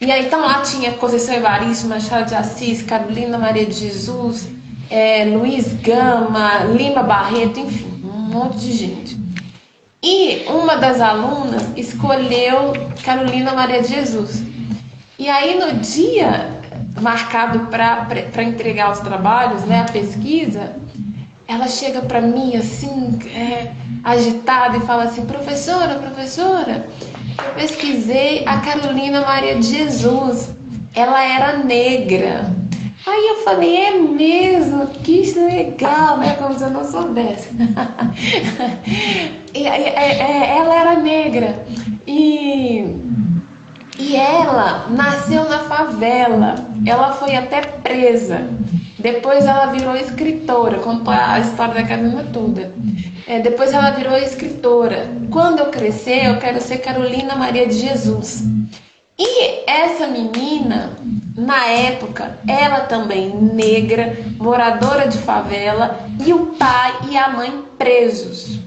E aí, então lá tinha Conceição Evaristo, Machado de Assis, Carolina Maria de Jesus, Luiz Gama, Lima Barreto, enfim, um monte de gente. E uma das alunas escolheu Carolina Maria de Jesus. E aí no dia marcado para entregar os trabalhos, né, a pesquisa, ela chega para mim assim, agitada e fala assim: professora, eu pesquisei a Carolina Maria de Jesus, ela era negra. Aí eu falei: é mesmo? Que legal, né? Como se eu não soubesse. Ela era negra e ela nasceu na favela, ela foi até presa. Depois ela virou escritora, contou a história da Carolina toda. Depois ela virou escritora. Quando eu crescer, eu quero ser Carolina Maria de Jesus. E essa menina, na época, ela também negra, moradora de favela, e o pai e a mãe presos.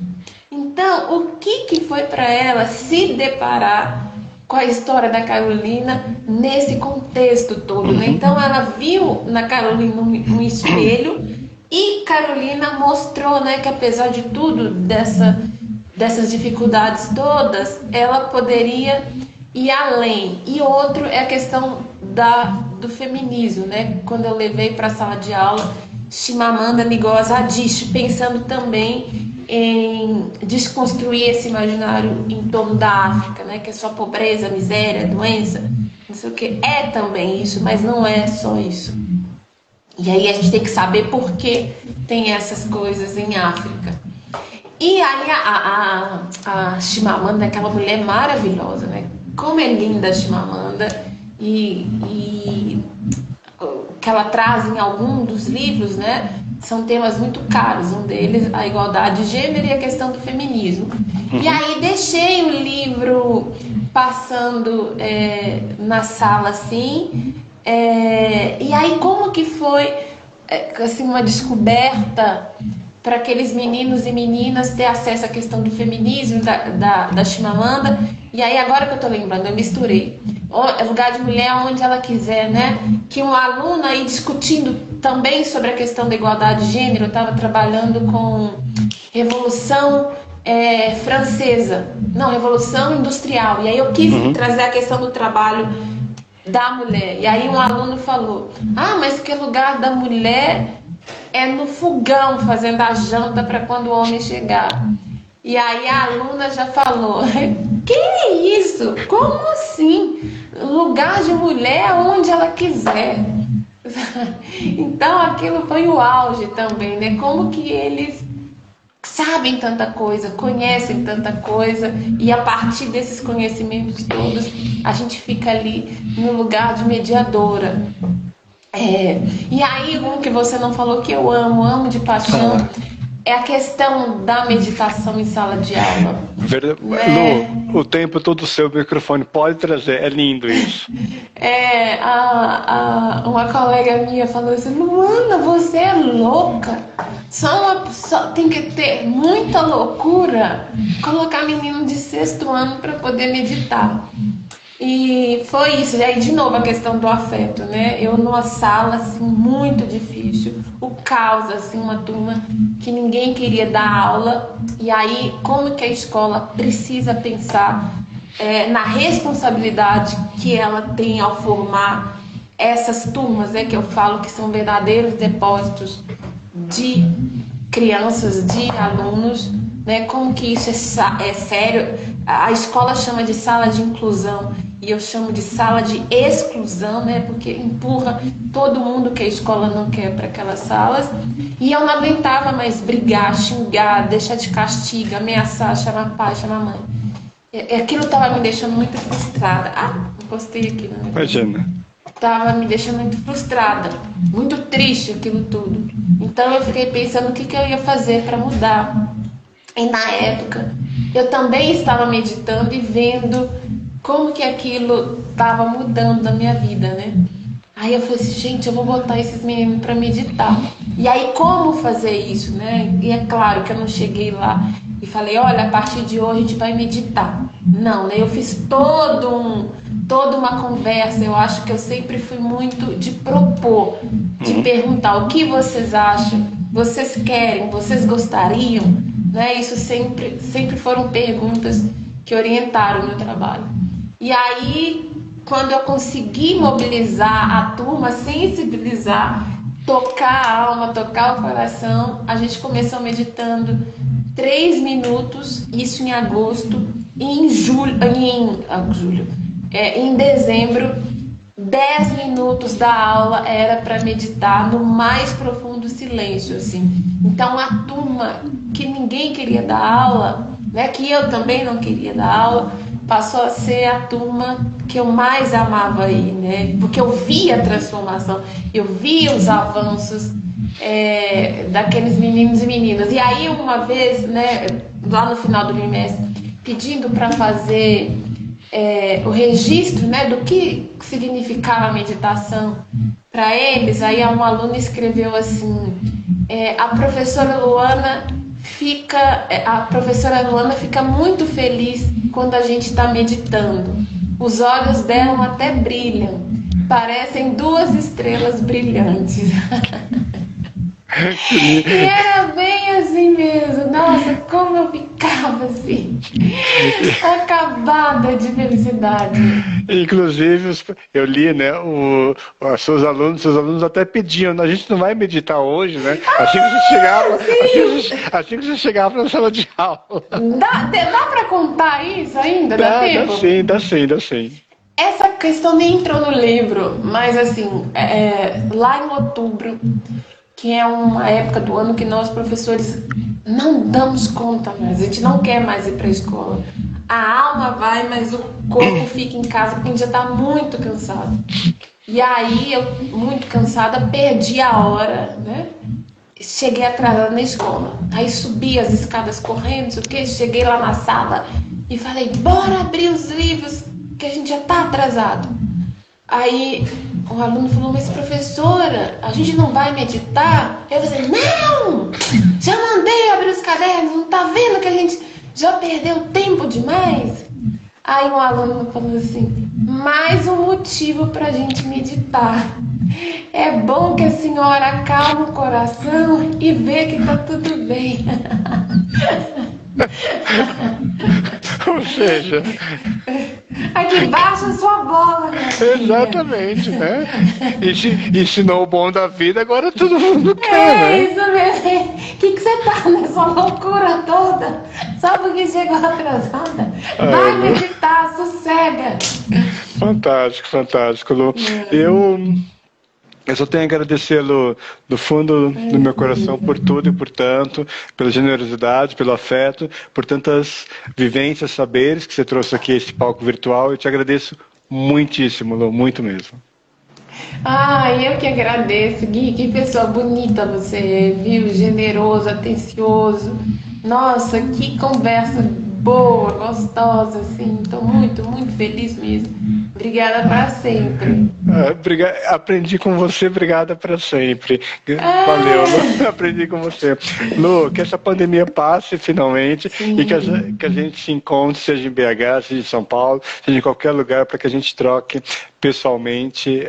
Então, o que foi para ela se deparar com a história da Carolina nesse contexto todo, né? Então ela viu na Carolina um espelho e Carolina mostrou, né, que apesar de tudo, dessas dificuldades todas, ela poderia ir além. E outro é a questão do feminismo, né? Quando eu levei para a sala de aula Chimamanda Ngozi Adichie, pensando também em desconstruir esse imaginário em torno da África, né? Que é só pobreza, miséria, doença, não sei o que. É também isso, mas não é só isso. E aí a gente tem que saber por que tem essas coisas em África. E aí a Chimamanda é aquela mulher maravilhosa, né? Como é linda a Chimamanda. E que ela traz em algum dos livros, né? São temas muito caros. Um deles, a igualdade de gênero e a questão do feminismo. E aí deixei o livro passando na sala, assim. E aí como que foi assim, uma descoberta para aqueles meninos e meninas ter acesso à questão do feminismo, da Chimamanda. E aí agora que eu estou lembrando, eu misturei. Lugar de mulher onde ela quiser, né? Que um aluno aí discutindo também sobre a questão da igualdade de gênero. Eu estava trabalhando com Revolução Francesa, não, Revolução Industrial. E aí eu quis trazer a questão do trabalho da mulher. E aí um aluno falou: mas que lugar da mulher é no fogão, fazendo a janta para quando o homem chegar. E aí a aluna já falou: que isso? Como assim? Lugar de mulher onde ela quiser. Então aquilo foi o auge também, né? Como que eles sabem tanta coisa, conhecem tanta coisa, e a partir desses conhecimentos todos, a gente fica ali no lugar de mediadora. E aí, um que você não falou que eu amo de paixão, é a questão da meditação em sala de aula. Lu, o tempo todo seu microfone, pode trazer, é lindo isso. Uma colega minha falou assim: Luana, você é louca. Só tem que ter muita loucura colocar menino de 6º ano para poder meditar. E foi isso. E aí, de novo, a questão do afeto, né? Eu numa sala, assim, muito difícil. O caos, assim, uma turma que ninguém queria dar aula. E aí, como que a escola precisa pensar na responsabilidade que ela tem ao formar essas turmas, né? Que eu falo que são verdadeiros depósitos de crianças, de alunos, né? Como que isso é sério? A escola chama de sala de inclusão e eu chamo de sala de exclusão, né? Porque empurra todo mundo que a escola não quer para aquelas salas. E eu não aguentava mais brigar, xingar, deixar de castigo, ameaçar, chamar pai, chamar mãe. Aquilo estava me deixando muito frustrada. Encostei aqui, né? Imagina. Estava me deixando muito frustrada, muito triste aquilo tudo. Então eu fiquei pensando o que eu ia fazer para mudar. E na época eu também estava meditando e vendo como que aquilo estava mudando na minha vida, né? Aí eu falei assim: gente, eu vou botar esses meninos para meditar. E aí como fazer isso, né? E é claro que eu não cheguei lá e falei: olha, a partir de hoje a gente vai meditar. Não, né? Eu fiz toda uma conversa. Eu acho que eu sempre fui muito de propor, de perguntar o que vocês acham, vocês querem, vocês gostariam, né? Isso sempre foram perguntas que orientaram o meu trabalho. E aí, quando eu consegui mobilizar a turma, sensibilizar, tocar a alma, tocar o coração, a gente começou meditando 3 minutos, isso em agosto, e em dezembro, 10 minutos da aula era para meditar no mais profundo silêncio, assim. Então a turma que ninguém queria dar aula, né, que eu também não queria dar aula, passou a ser a turma que eu mais amava aí, né? Porque eu via a transformação, eu via os avanços daqueles meninos e meninas. E aí uma vez, né, lá no final do bimestre, pedindo para fazer o registro, né, do que significava a meditação para eles, aí um aluno escreveu assim: a professora Luana fica muito feliz quando a gente está meditando. Os olhos dela até brilham, parecem 2 estrelas brilhantes. E era bem assim mesmo. Nossa, como eu ficava assim, acabada de felicidade. Inclusive, eu li, né, os seus alunos até pediam: a gente não vai meditar hoje, né? Assim que você chegava na sala de aula. Dá pra contar isso ainda? Dá tempo? Dá sim. Essa questão nem entrou no livro, mas assim, lá em outubro, que é uma época do ano que nós, professores, não damos conta mais, a gente não quer mais ir para a escola. A alma vai, mas o corpo fica em casa porque a gente já está muito cansado. E aí, eu, muito cansada, perdi a hora, né? Cheguei atrasada na escola. Aí subi as escadas correndo, não sei o quê, cheguei lá na sala e falei, bora abrir os livros, que a gente já tá atrasado. Aí o aluno falou, mas professora, a gente não vai meditar? Eu falei, não! Já mandei abrir os cadernos, não tá vendo que a gente já perdeu tempo demais? Aí um aluno falou assim, mais um motivo para a gente meditar. É bom que a senhora acalma o coração e vê que tá tudo bem. Ou seja, Aqui baixa a sua bola, minha filha. exatamente, né? Ensinou o bom da vida, agora todo mundo quer, É né? isso mesmo. O que você tá nessa loucura toda? Só porque chegou atrasada? Vai meditar, sossega. Fantástico, fantástico, Lu. Eu só tenho a agradecê-lo do fundo do meu coração por tudo e por tanto, pela generosidade, pelo afeto, por tantas vivências, saberes que você trouxe aqui a esse palco virtual. Eu te agradeço muitíssimo, Lu, muito mesmo. Ah, eu que agradeço, Gui. Que pessoa bonita você é, viu? Generoso, atencioso. Nossa, que conversa boa, gostosa, assim. Tô muito, muito feliz mesmo. Obrigada para sempre. Aprendi com você, obrigada para sempre. Valeu, Ah, Lu, aprendi com você. Lu, que essa pandemia passe finalmente e que sim. que a gente se encontre, seja em BH, seja em São Paulo, seja em qualquer lugar, para que a gente troque pessoalmente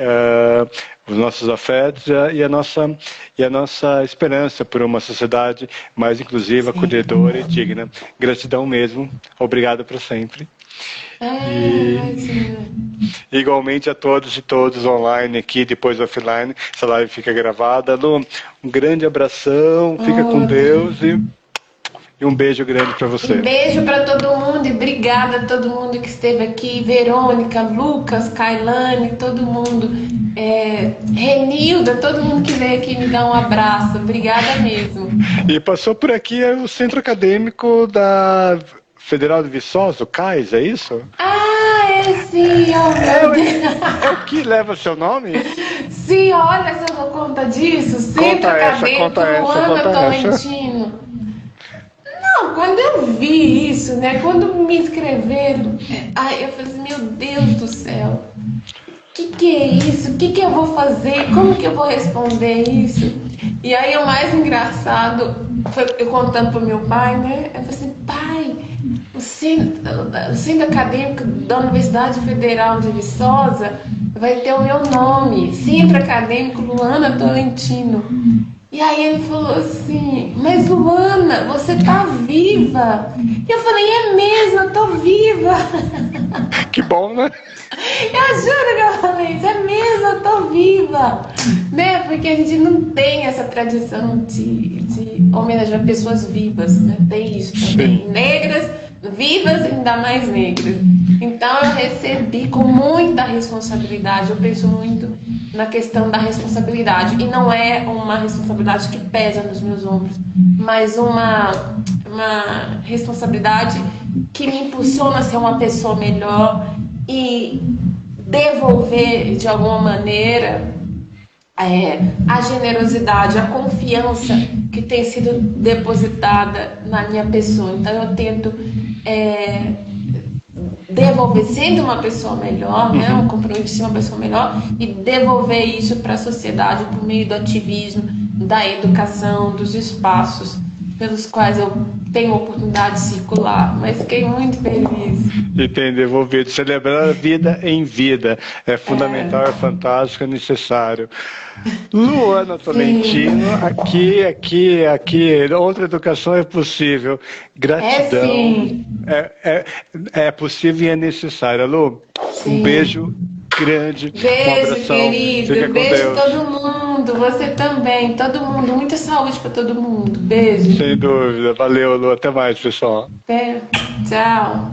os nossos afetos e a nossa esperança por uma sociedade mais inclusiva, Sim. acolhedora e digna. Gratidão mesmo. Obrigado para sempre. Ah, E imagina. igualmente a todos e todos online aqui, depois offline. Essa live fica gravada. Lu, um grande abração, fica com Outro. Deus e um beijo grande para Um você. beijo para todo mundo e obrigada a todo mundo que esteve aqui. Verônica, Lucas, Kailane, todo mundo. Renilda, todo mundo que veio aqui me dar um abraço. Obrigada mesmo. E passou por aqui o Centro Acadêmico da Federal de Viçosa, o CAIS, é isso? Ah, é sim, oh meu É Deus. o que leva seu nome? Sim, olha se eu dou conta disso. Centro Acadêmico Conta essa, Luana conta essa. Tolentino. Não, quando eu vi isso, né? Quando me inscreveram, ai, eu falei assim, meu Deus do céu. Que é isso? O que eu vou fazer? Como que eu vou responder isso? E aí o mais engraçado foi eu contando pro meu pai, né? Eu falei assim, pai, o centro acadêmico da Universidade Federal de Viçosa vai ter o meu nome, Centro Acadêmico Luana Tolentino. E aí ele falou assim, mas Luana, você tá viva? E eu falei, é mesmo, eu tô viva. Que bom, né? Eu juro que eu falei isso, é mesmo, eu tô viva. Né? Porque a gente não tem essa tradição de homenagear pessoas vivas, né? Tem isso Sim. também. Negras, vivas e ainda mais negras. Então eu recebi com muita responsabilidade, eu penso muito na questão da responsabilidade. E não é uma responsabilidade que pesa nos meus ombros, mas uma responsabilidade que me impulsiona a ser uma pessoa melhor e devolver de alguma maneira a generosidade, a confiança que tem sido depositada na minha pessoa. Então eu tento devolver, sendo uma pessoa melhor, né, um compromisso de ser uma pessoa melhor e devolver isso para a sociedade por meio do ativismo, da educação, dos espaços pelos quais eu tenho a oportunidade de circular, mas fiquei muito feliz. E tem devolvido. Celebrar a vida em vida. É fundamental, é fantástico, é necessário. Luana Sim, Tolentino, aqui. Outra educação é possível. é Gratidão. sim, É possível e é necessário. Lu, um sim. beijo grande, um Beijo, abração. Fica querido. com Beijo Deus. todo mundo. Você também. Todo mundo. Muita saúde para todo mundo. Beijo. Sem dúvida. Valeu, Lu. Até mais, pessoal. Até. Tchau.